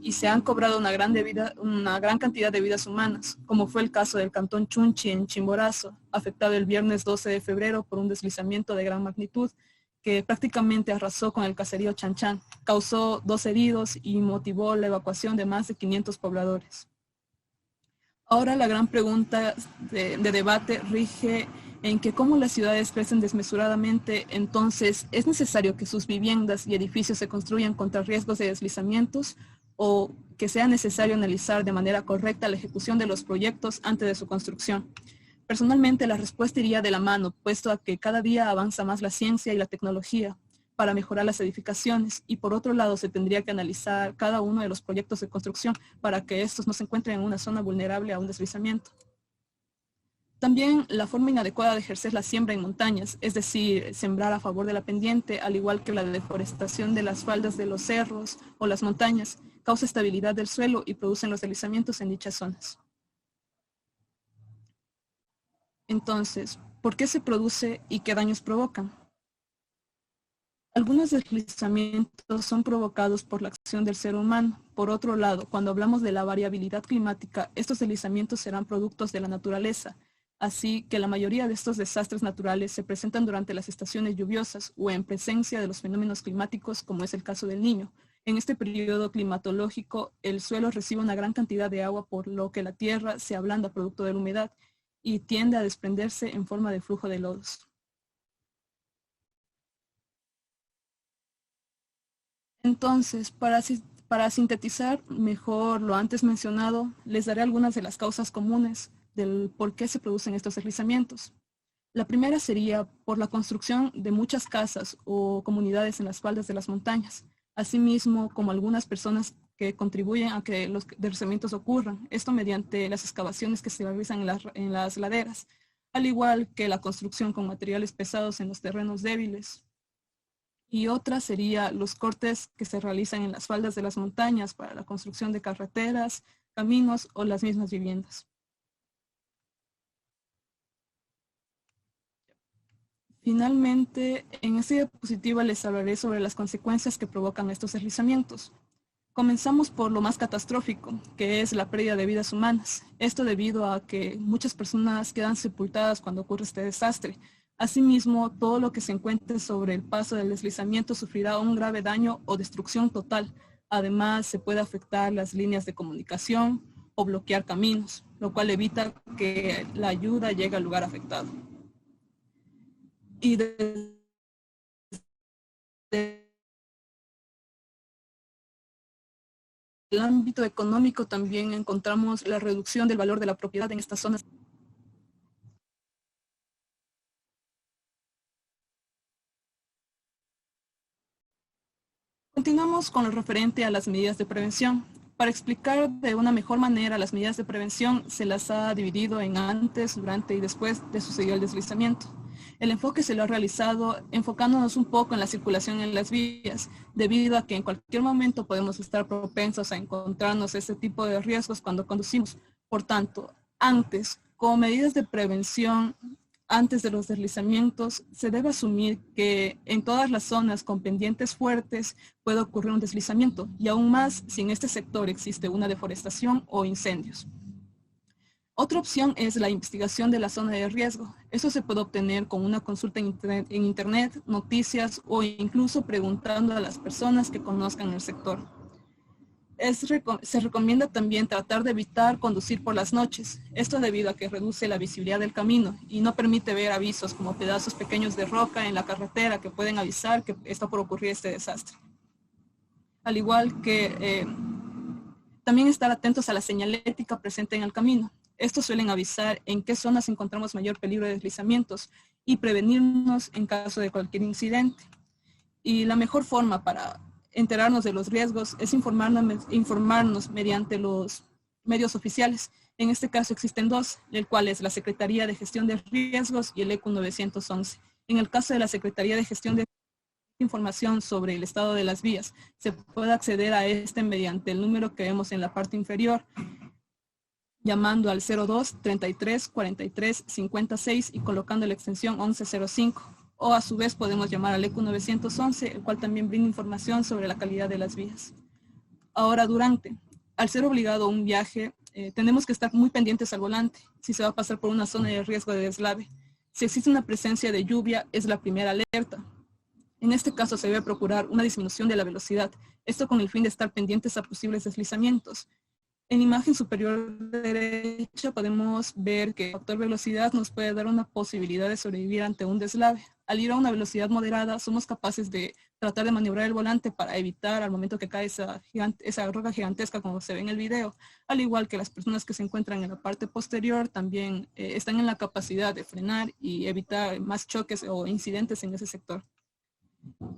y se han cobrado una gran cantidad de vidas humanas, como fue el caso del cantón Chunchi en Chimborazo, afectado el viernes 12 de febrero por un deslizamiento de gran magnitud que prácticamente arrasó con el caserío Chanchán, causó 2 heridos y motivó la evacuación de más de 500 pobladores. Ahora la gran pregunta de debate rige en que como las ciudades crecen desmesuradamente, entonces es necesario que sus viviendas y edificios se construyan contra riesgos de deslizamientos o que sea necesario analizar de manera correcta la ejecución de los proyectos antes de su construcción. Personalmente la respuesta iría de la mano, puesto a que cada día avanza más la ciencia y la tecnología para mejorar las edificaciones y por otro lado se tendría que analizar cada uno de los proyectos de construcción para que estos no se encuentren en una zona vulnerable a un deslizamiento. También la forma inadecuada de ejercer la siembra en montañas, es decir, sembrar a favor de la pendiente, al igual que la deforestación de las faldas de los cerros o las montañas, causa estabilidad del suelo y producen los deslizamientos en dichas zonas. Entonces, ¿por qué se produce y qué daños provocan? Algunos deslizamientos son provocados por la acción del ser humano. Por otro lado, cuando hablamos de la variabilidad climática, estos deslizamientos serán productos de la naturaleza. Así que la mayoría de estos desastres naturales se presentan durante las estaciones lluviosas o en presencia de los fenómenos climáticos, como es el caso del Niño. En este periodo climatológico, el suelo recibe una gran cantidad de agua, por lo que la tierra se ablanda producto de la humedad y tiende a desprenderse en forma de flujo de lodos. Entonces, para sintetizar mejor lo antes mencionado, les daré algunas de las causas comunes del por qué se producen estos deslizamientos. La primera sería por la construcción de muchas casas o comunidades en las faldas de las montañas, asimismo como algunas personas que contribuyen a que los deslizamientos ocurran, esto mediante las excavaciones que se realizan en las laderas, al igual que la construcción con materiales pesados en los terrenos débiles y otra sería los cortes que se realizan en las faldas de las montañas para la construcción de carreteras, caminos o las mismas viviendas. Finalmente, en esta diapositiva les hablaré sobre las consecuencias que provocan estos deslizamientos. Comenzamos por lo más catastrófico, que es la pérdida de vidas humanas. Esto debido a que muchas personas quedan sepultadas cuando ocurre este desastre. Asimismo, todo lo que se encuentre sobre el paso del deslizamiento sufrirá un grave daño o destrucción total. Además, se puede afectar las líneas de comunicación o bloquear caminos, lo cual evita que la ayuda llegue al lugar afectado. Y desde el ámbito económico también encontramos la reducción del valor de la propiedad en estas zonas. Continuamos con lo referente a las medidas de prevención. Para explicar de una mejor manera las medidas de prevención, se las ha dividido en antes, durante y después de sucedido el deslizamiento. El enfoque se lo ha realizado enfocándonos un poco en la circulación en las vías, debido a que en cualquier momento podemos estar propensos a encontrarnos este tipo de riesgos cuando conducimos. Por tanto, antes, como medidas de prevención, antes de los deslizamientos, se debe asumir que en todas las zonas con pendientes fuertes puede ocurrir un deslizamiento, y aún más si en este sector existe una deforestación o incendios. Otra opción es la investigación de la zona de riesgo. Eso se puede obtener con una consulta en internet, noticias o incluso preguntando a las personas que conozcan el sector. Se recomienda también tratar de evitar conducir por las noches. Esto debido a que reduce la visibilidad del camino y no permite ver avisos como pedazos pequeños de roca en la carretera que pueden avisar que está por ocurrir este desastre. Al igual que también estar atentos a la señalética presente en el camino. Estos suelen avisar en qué zonas encontramos mayor peligro de deslizamientos y prevenirnos en caso de cualquier incidente. Y la mejor forma para enterarnos de los riesgos es informarnos mediante los medios oficiales. En este caso existen dos, el cual es la Secretaría de Gestión de Riesgos y el ECU 911. En el caso de la Secretaría de Gestión de información sobre el estado de las vías, se puede acceder a este mediante el número que vemos en la parte inferior, llamando al 02 33 43 56 y colocando la extensión 1105. O a su vez podemos llamar al ECU 911, el cual también brinda información sobre la calidad de las vías. Ahora, al ser obligado a un viaje, tenemos que estar muy pendientes al volante si se va a pasar por una zona de riesgo de deslave. Si existe una presencia de lluvia, es la primera alerta. En este caso se debe procurar una disminución de la velocidad, esto con el fin de estar pendientes a posibles deslizamientos. En imagen superior derecha podemos ver que el factor velocidad nos puede dar una posibilidad de sobrevivir ante un deslave. Al ir a una velocidad moderada, somos capaces de tratar de maniobrar el volante para evitar al momento que cae esa roca gigantesca como se ve en el video. Al igual que las personas que se encuentran en la parte posterior también están en la capacidad de frenar y evitar más choques o incidentes en ese sector.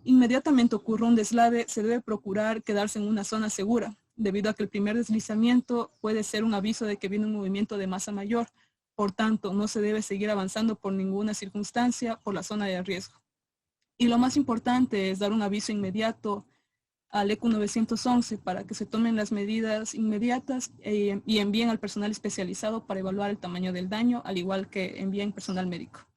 Inmediatamente ocurre un deslave, se debe procurar quedarse en una zona segura, debido a que el primer deslizamiento puede ser un aviso de que viene un movimiento de masa mayor. Por tanto, no se debe seguir avanzando por ninguna circunstancia por la zona de riesgo. Y lo más importante es dar un aviso inmediato al ECU 911 para que se tomen las medidas inmediatas y envíen al personal especializado para evaluar el tamaño del daño, al igual que envíen personal médico.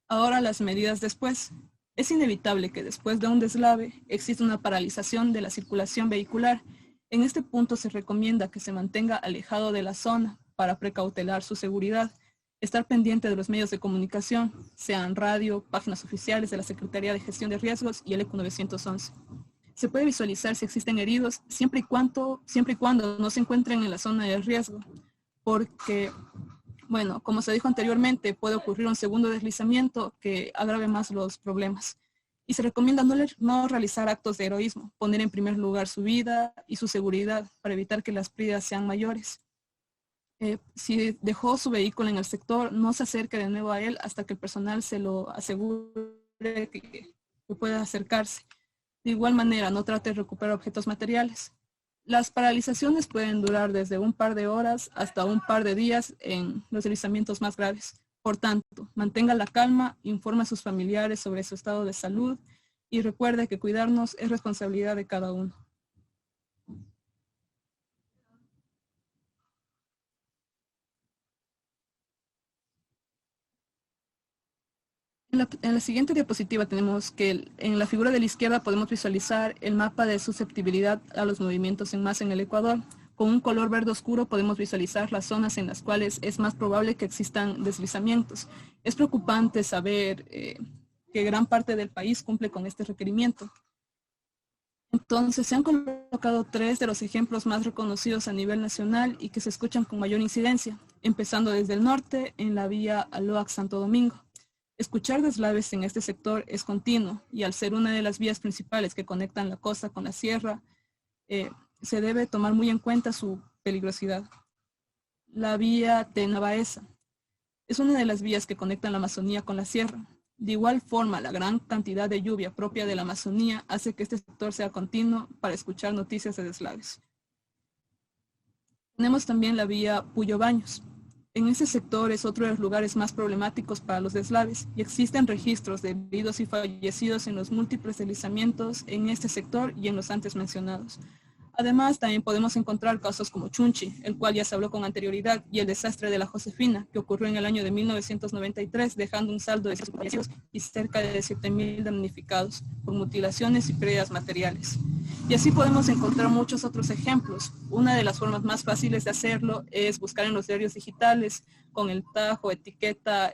Ahora las medidas después. Es inevitable que después de un deslave exista una paralización de la circulación vehicular. En este punto se recomienda que se mantenga alejado de la zona para precautelar su seguridad, estar pendiente de los medios de comunicación, sean radio, páginas oficiales de la Secretaría de Gestión de Riesgos y el ECU 911. Se puede visualizar si existen heridos siempre y cuando no se encuentren en la zona de riesgo, porque, bueno, como se dijo anteriormente, puede ocurrir un segundo deslizamiento que agrave más los problemas. Y se recomienda no realizar actos de heroísmo, poner en primer lugar su vida y su seguridad para evitar que las pérdidas sean mayores. Si dejó su vehículo en el sector, no se acerque de nuevo a él hasta que el personal se lo asegure que pueda acercarse. De igual manera, no trate de recuperar objetos materiales. Las paralizaciones pueden durar desde un par de horas hasta un par de días en los deslizamientos más graves. Por tanto, mantenga la calma, informe a sus familiares sobre su estado de salud Y recuerde que cuidarnos es responsabilidad de cada uno. En la siguiente diapositiva tenemos que en la figura de la izquierda podemos visualizar el mapa de susceptibilidad a los movimientos en masa en el Ecuador. Con un color verde oscuro podemos visualizar las zonas en las cuales es más probable que existan deslizamientos. Es preocupante saber que gran parte del país cumple con este requerimiento. Entonces, se han colocado 3 de los ejemplos más reconocidos a nivel nacional y que se escuchan con mayor incidencia, empezando desde el norte en la vía Aloac-Santo Domingo. Escuchar deslaves en este sector es continuo y al ser una de las vías principales que conectan la costa con la sierra, se debe tomar muy en cuenta su peligrosidad. La vía Tena-Baeza es una de las vías que conectan la Amazonía con la sierra. De igual forma, la gran cantidad de lluvia propia de la Amazonía hace que este sector sea continuo para escuchar noticias de deslaves. Tenemos también la vía Puyo Baños. En ese sector es otro de los lugares más problemáticos para los deslaves y existen registros de heridos y fallecidos en los múltiples deslizamientos en este sector y en los antes mencionados. Además, también podemos encontrar casos como Chunchi, el cual ya se habló con anterioridad, y el desastre de la Josefina, que ocurrió en el año de 1993, dejando un saldo de 6 fallecidos y cerca de 7.000 damnificados por mutilaciones y pérdidas materiales. Y así podemos encontrar muchos otros ejemplos. Una de las formas más fáciles de hacerlo es buscar en los diarios digitales con el tajo, etiqueta,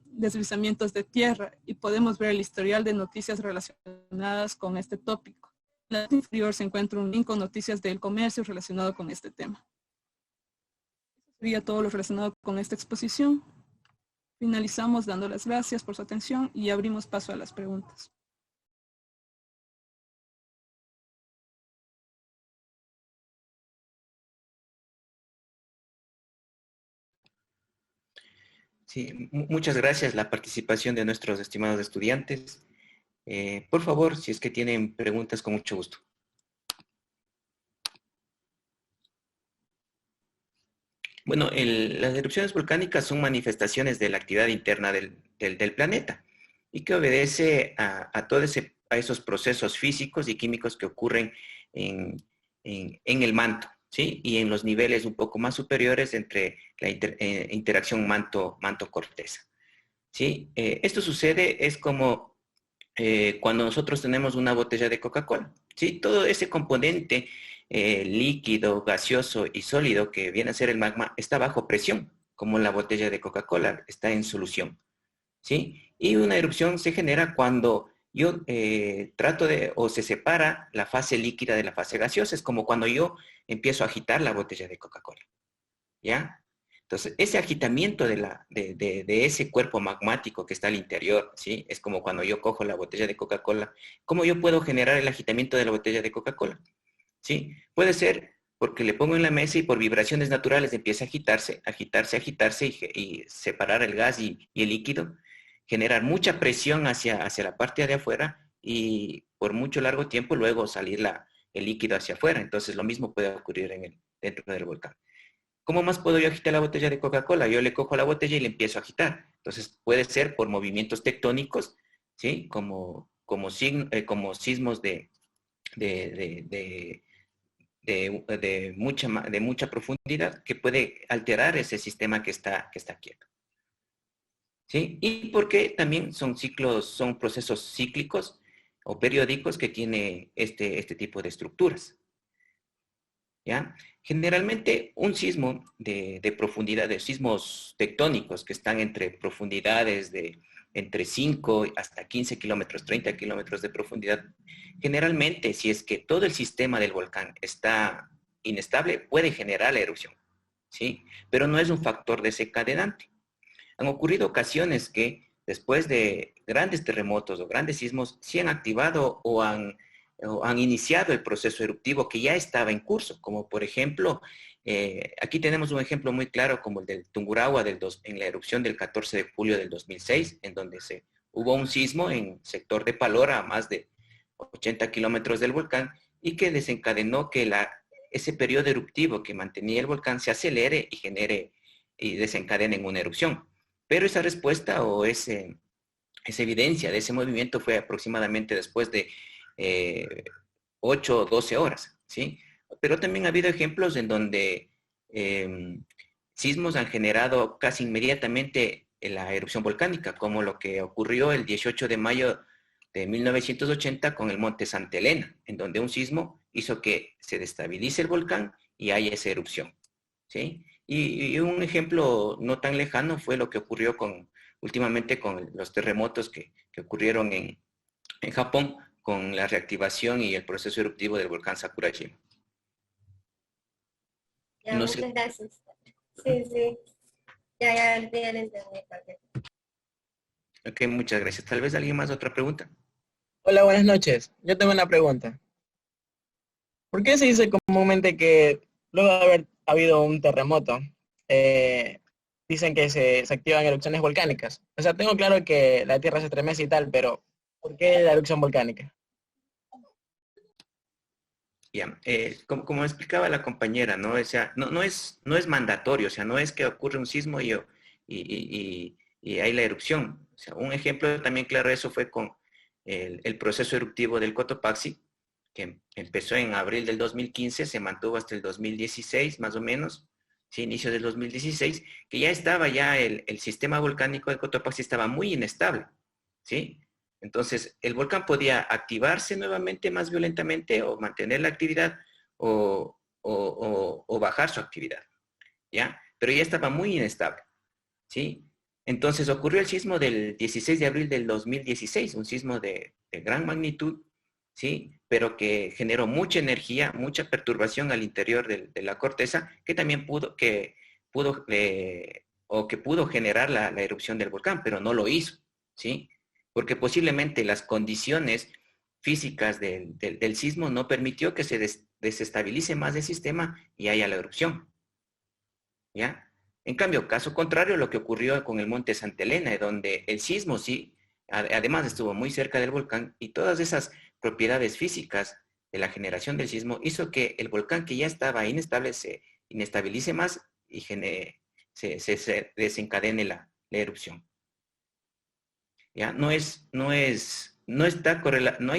deslizamientos de tierra, y podemos ver el historial de noticias relacionadas con este tópico. En la parte inferior se encuentra un link con noticias del comercio relacionado con este tema. Eso sería todo lo relacionado con esta exposición. Finalizamos dando las gracias por su atención y abrimos paso a las preguntas. Sí, muchas gracias la participación de nuestros estimados estudiantes. Por favor, si es que tienen preguntas, con mucho gusto. Bueno, las erupciones volcánicas son manifestaciones de la actividad interna del planeta y que obedece a esos procesos físicos y químicos que ocurren en el manto, ¿sí? Y en los niveles un poco más superiores entre la interacción manto-corteza, ¿sí? Esto sucede, es como cuando nosotros tenemos una botella de Coca-Cola, ¿sí? Todo ese componente líquido, gaseoso y sólido que viene a ser el magma está bajo presión, como la botella de Coca-Cola está en solución, ¿sí? Y una erupción se genera cuando yo o se separa la fase líquida de la fase gaseosa. Es como cuando yo empiezo a agitar la botella de Coca-Cola, ¿ya? Entonces, ese agitamiento de ese cuerpo magmático que está al interior, ¿sí? Es como cuando yo cojo la botella de Coca-Cola. ¿Cómo yo puedo generar el agitamiento de la botella de Coca-Cola? ¿Sí? Puede ser porque le pongo en la mesa y por vibraciones naturales empieza a agitarse y separar el gas y el líquido, generar mucha presión hacia la parte de afuera y por mucho largo tiempo luego salir el líquido hacia afuera. Entonces, lo mismo puede ocurrir dentro del volcán. ¿Cómo más puedo yo agitar la botella de Coca-Cola? Yo le cojo la botella y le empiezo a agitar. Entonces, puede ser por movimientos tectónicos, ¿sí? Como sismos de mucha profundidad que puede alterar ese sistema que está quieto, ¿sí? Y porque también son procesos cíclicos o periódicos que tiene este tipo de estructuras, ¿ya? Generalmente un sismo de profundidad, de sismos tectónicos que están entre profundidades de entre 5 hasta 15 kilómetros, 30 kilómetros de profundidad, generalmente si es que todo el sistema del volcán está inestable, puede generar la erupción, ¿sí? Pero no es un factor desencadenante. Han ocurrido ocasiones que después de grandes terremotos o grandes sismos, sí han activado o han iniciado el proceso eruptivo que ya estaba en curso, como por ejemplo, aquí tenemos un ejemplo muy claro como el del Tungurahua en la erupción del 14 de julio del 2006, en donde hubo un sismo en el sector de Palora, a más de 80 kilómetros del volcán, y que desencadenó que ese periodo eruptivo que mantenía el volcán se acelere y desencadene en una erupción. Pero esa respuesta o ese esa evidencia de ese movimiento fue aproximadamente después de 8 o 12 horas, ¿sí? Pero también ha habido ejemplos en donde sismos han generado casi inmediatamente la erupción volcánica, como lo que ocurrió el 18 de mayo de 1980 con el monte Santa Elena, en donde un sismo hizo que se destabilice el volcán y haya esa erupción, ¿sí? Y un ejemplo no tan lejano fue lo que ocurrió últimamente con los terremotos que ocurrieron en Japón, con la reactivación y el proceso eruptivo del volcán Sakurajima. Ya, No muchas sé. gracias. Sí, sí. Ya lo entendí. Ok, muchas gracias. Tal vez alguien más otra pregunta. Hola, buenas noches. Yo tengo una pregunta. ¿Por qué se dice comúnmente que luego de haber habido un terremoto, dicen que se activan erupciones volcánicas? O sea, tengo claro que la Tierra se estremece y tal, pero ¿por qué la erupción volcánica? Ya, como explicaba la compañera, ¿no? O sea, no es mandatorio, o sea, no es que ocurre un sismo y hay la erupción. O sea, un ejemplo también claro de eso fue con el proceso eruptivo del Cotopaxi, que empezó en abril del 2015, se mantuvo hasta el 2016, más o menos, ¿sí? Inicio del 2016, que ya estaba el sistema volcánico del Cotopaxi estaba muy inestable, ¿sí? Entonces, el volcán podía activarse nuevamente más violentamente o mantener la actividad o bajar su actividad, ¿ya? Pero ya estaba muy inestable, ¿sí? Entonces, ocurrió el sismo del 16 de abril del 2016, un sismo de gran magnitud, ¿sí? Pero que generó mucha energía, mucha perturbación al interior de la corteza, que también pudo generar la erupción del volcán, pero no lo hizo, ¿sí? Porque posiblemente las condiciones físicas del sismo no permitió que se desestabilice más el sistema y haya la erupción, ¿ya? En cambio, caso contrario, lo que ocurrió con el monte Santa Elena, donde el sismo sí, además estuvo muy cerca del volcán y todas esas propiedades físicas de la generación del sismo hizo que el volcán que ya estaba inestable se inestabilice más y se desencadene la erupción. ¿Ya? No hay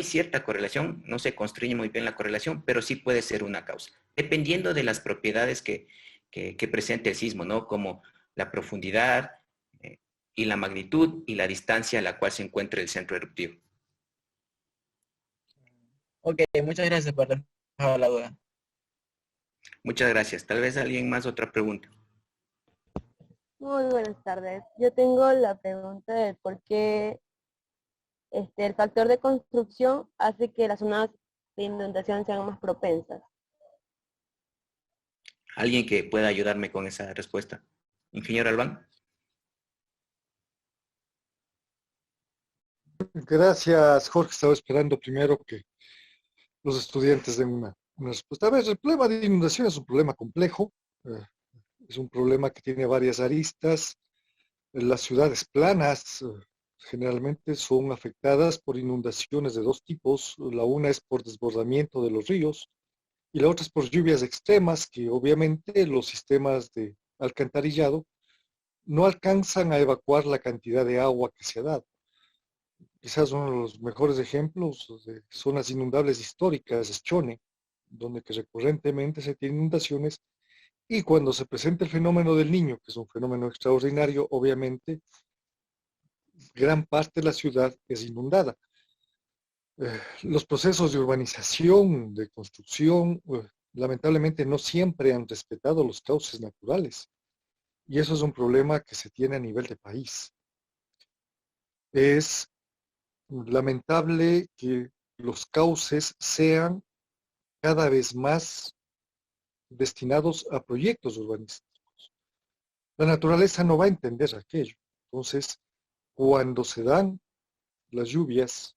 cierta correlación, no se construye muy bien la correlación, pero sí puede ser una causa, dependiendo de las propiedades que presente el sismo, ¿no? Como la profundidad y la magnitud y la distancia a la cual se encuentra el centro eruptivo. Ok, muchas gracias por dejar la duda. Muchas gracias. Tal vez alguien más otra pregunta. Muy buenas tardes. Yo tengo la pregunta de por qué el factor de construcción hace que las zonas de inundación sean más propensas. ¿Alguien que pueda ayudarme con esa respuesta? Ingeniero Albán. Gracias, Jorge. Estaba esperando primero que los estudiantes den una respuesta. A ver, el problema de inundación es un problema complejo. Es un problema que tiene varias aristas. Las ciudades planas generalmente son afectadas por inundaciones de dos tipos. La una es por desbordamiento de los ríos y la otra es por lluvias extremas que obviamente los sistemas de alcantarillado no alcanzan a evacuar la cantidad de agua que se ha dado. Quizás uno de los mejores ejemplos de zonas inundables históricas es Chone, donde que recurrentemente se tienen inundaciones y cuando se presenta el fenómeno del Niño, que es un fenómeno extraordinario, obviamente gran parte de la ciudad es inundada. Los procesos de urbanización, de construcción, lamentablemente no siempre han respetado los cauces naturales. Y eso es un problema que se tiene a nivel de país. Es lamentable que los cauces sean cada vez más destinados a proyectos urbanísticos. La naturaleza no va a entender aquello. Entonces, cuando se dan las lluvias,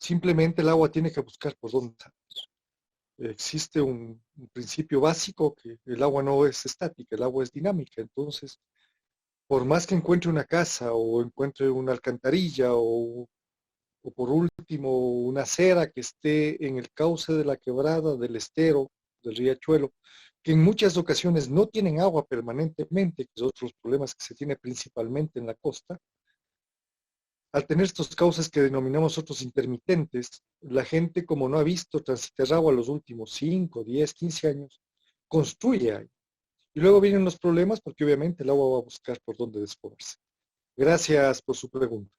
simplemente el agua tiene que buscar por dónde salir. Existe un principio básico que el agua no es estática, el agua es dinámica. Entonces, por más que encuentre una casa o encuentre una alcantarilla o por último una acera que esté en el cauce de la quebrada, del estero, del riachuelo, que en muchas ocasiones no tienen agua permanentemente, que es otro de los problemas que se tiene principalmente en la costa, al tener estos cauces que denominamos nosotros intermitentes, la gente, como no ha visto transitar agua los últimos 5, 10, 15 años, construye ahí. Y luego vienen los problemas porque obviamente el agua va a buscar por dónde desfogarse. Gracias por su pregunta.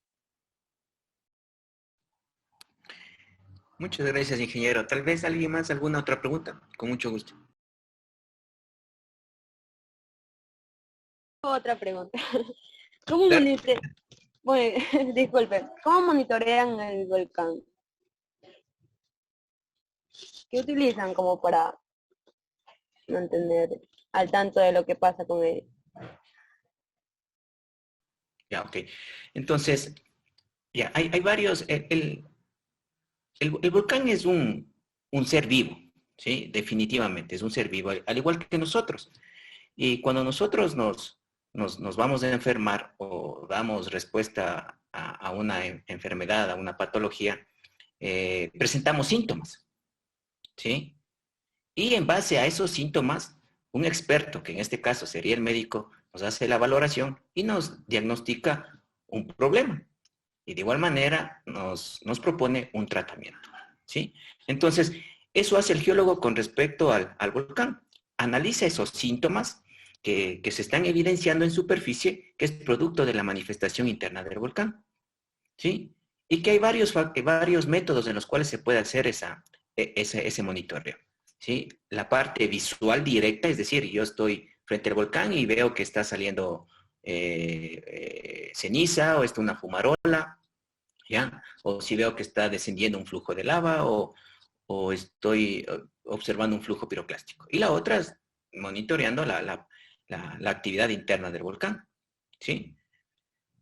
Muchas gracias, ingeniero. Tal vez alguien más, alguna otra pregunta. Con mucho gusto. Otra pregunta. ¿Cómo monitorean? Bueno, disculpe, ¿cómo monitorean el volcán? ¿Qué utilizan como para mantener al tanto de lo que pasa con él? Ya, ok. Entonces, ya, hay varios. El volcán es un ser vivo, ¿sí? Definitivamente, es un ser vivo, al igual que nosotros. Y cuando nosotros nos vamos a enfermar o damos respuesta a una enfermedad, a una patología, presentamos síntomas, ¿sí? Y en base a esos síntomas, un experto, que en este caso sería el médico, nos hace la valoración y nos diagnostica un problema. Y de igual manera nos propone un tratamiento, ¿sí? Entonces, eso hace el geólogo con respecto al volcán. Analiza esos síntomas que se están evidenciando en superficie, que es producto de la manifestación interna del volcán, ¿sí? Y que hay varios métodos en los cuales se puede hacer ese monitoreo, ¿sí? La parte visual directa, es decir, yo estoy frente al volcán y veo que está saliendo ceniza o está una fumarola, ¿ya? O si veo que está descendiendo un flujo de lava o estoy observando un flujo piroclástico. Y la otra es monitoreando la actividad interna del volcán, ¿sí?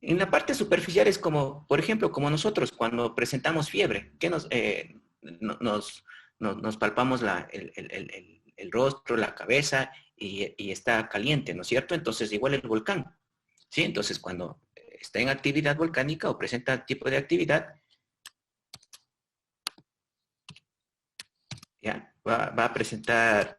En la parte superficial es como, por ejemplo, como nosotros cuando presentamos fiebre, que nos palpamos el rostro, la cabeza y está caliente, ¿no es cierto? Entonces igual el volcán, ¿sí? Entonces cuando está en actividad volcánica o presenta tipo de actividad, ya va a presentar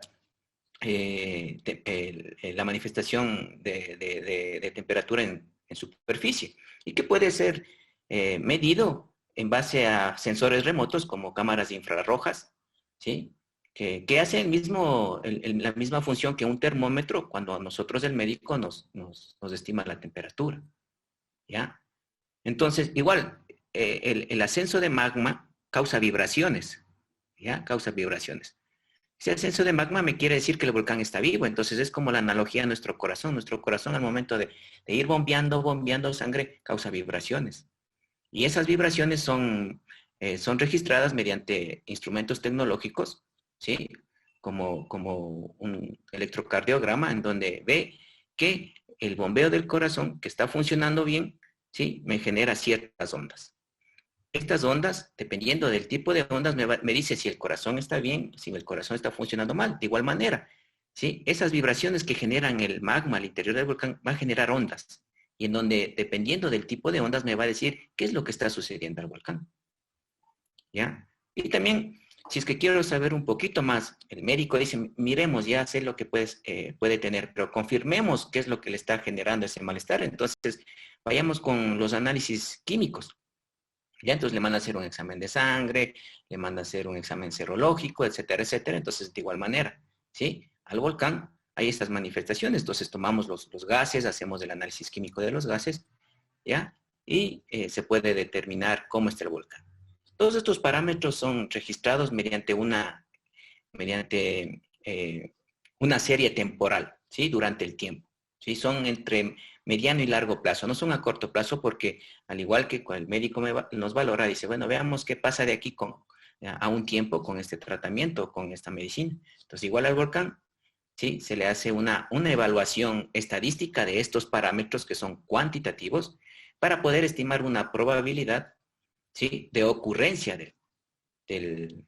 la manifestación de temperatura en superficie y que puede ser medido en base a sensores remotos como cámaras infrarrojas, ¿sí? Que hacen la misma función que un termómetro cuando nosotros el médico nos estima la temperatura, ¿ya? Entonces, igual, el ascenso de magma causa vibraciones, ¿ya? Causa vibraciones. Ese ascenso de magma me quiere decir que el volcán está vivo, entonces es como la analogía a nuestro corazón. Nuestro corazón al momento de ir bombeando sangre causa vibraciones. Y esas vibraciones son registradas mediante instrumentos tecnológicos, ¿sí? Como un electrocardiograma en donde ve que el bombeo del corazón, que está funcionando bien, ¿sí? Me genera ciertas ondas. Estas ondas, dependiendo del tipo de ondas, me dice si el corazón está bien, si el corazón está funcionando mal. De igual manera, ¿sí? Esas vibraciones que generan el magma al interior del volcán van a generar ondas. Y en donde, dependiendo del tipo de ondas, me va a decir qué es lo que está sucediendo al volcán, ¿ya? Y también, si es que quiero saber un poquito más, el médico dice, miremos, ya sé lo que puede tener, pero confirmemos qué es lo que le está generando ese malestar. Entonces, vayamos con los análisis químicos. Ya, entonces le manda a hacer un examen de sangre, le manda a hacer un examen serológico, etcétera, etcétera. Entonces, de igual manera, ¿sí? Al volcán hay estas manifestaciones. Entonces, tomamos los gases, hacemos el análisis químico de los gases, ¿ya? Y se puede determinar cómo está el volcán. Todos estos parámetros son registrados mediante una serie temporal, ¿sí? Durante el tiempo, ¿sí? Son entre mediano y largo plazo, no son a corto plazo porque al igual que el médico nos valora, dice, bueno, veamos qué pasa de aquí a un tiempo con este tratamiento, con esta medicina. Entonces, igual al volcán, ¿sí? Se le hace una evaluación estadística de estos parámetros que son cuantitativos para poder estimar una probabilidad, ¿sí? De ocurrencia del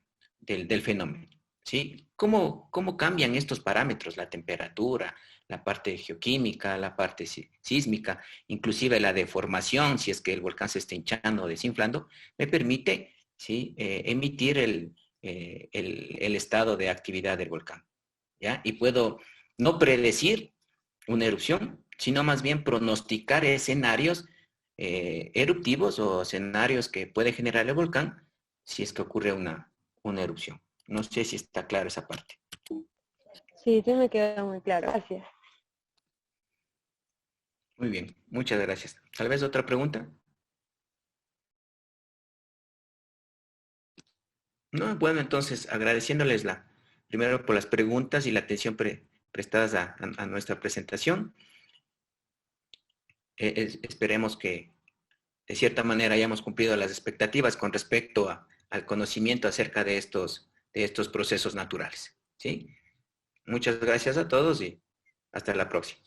fenómeno, ¿sí? ¿Cómo cambian estos parámetros? La temperatura, la parte geoquímica, la parte sísmica, inclusive la deformación, si es que el volcán se está hinchando o desinflando, me permite, ¿sí? Emitir el estado de actividad del volcán, ¿ya? Y puedo no predecir una erupción, sino más bien pronosticar escenarios eruptivos o escenarios que puede generar el volcán si es que ocurre una erupción. No sé si está claro esa parte. Sí, sí me queda muy claro. Gracias. Muy bien, muchas gracias. ¿Tal vez otra pregunta? No, bueno, entonces agradeciéndoles primero por las preguntas y la atención prestadas a nuestra presentación. Esperemos que de cierta manera hayamos cumplido las expectativas con respecto al conocimiento acerca de estos procesos naturales. ¿Sí? Muchas gracias a todos y hasta la próxima.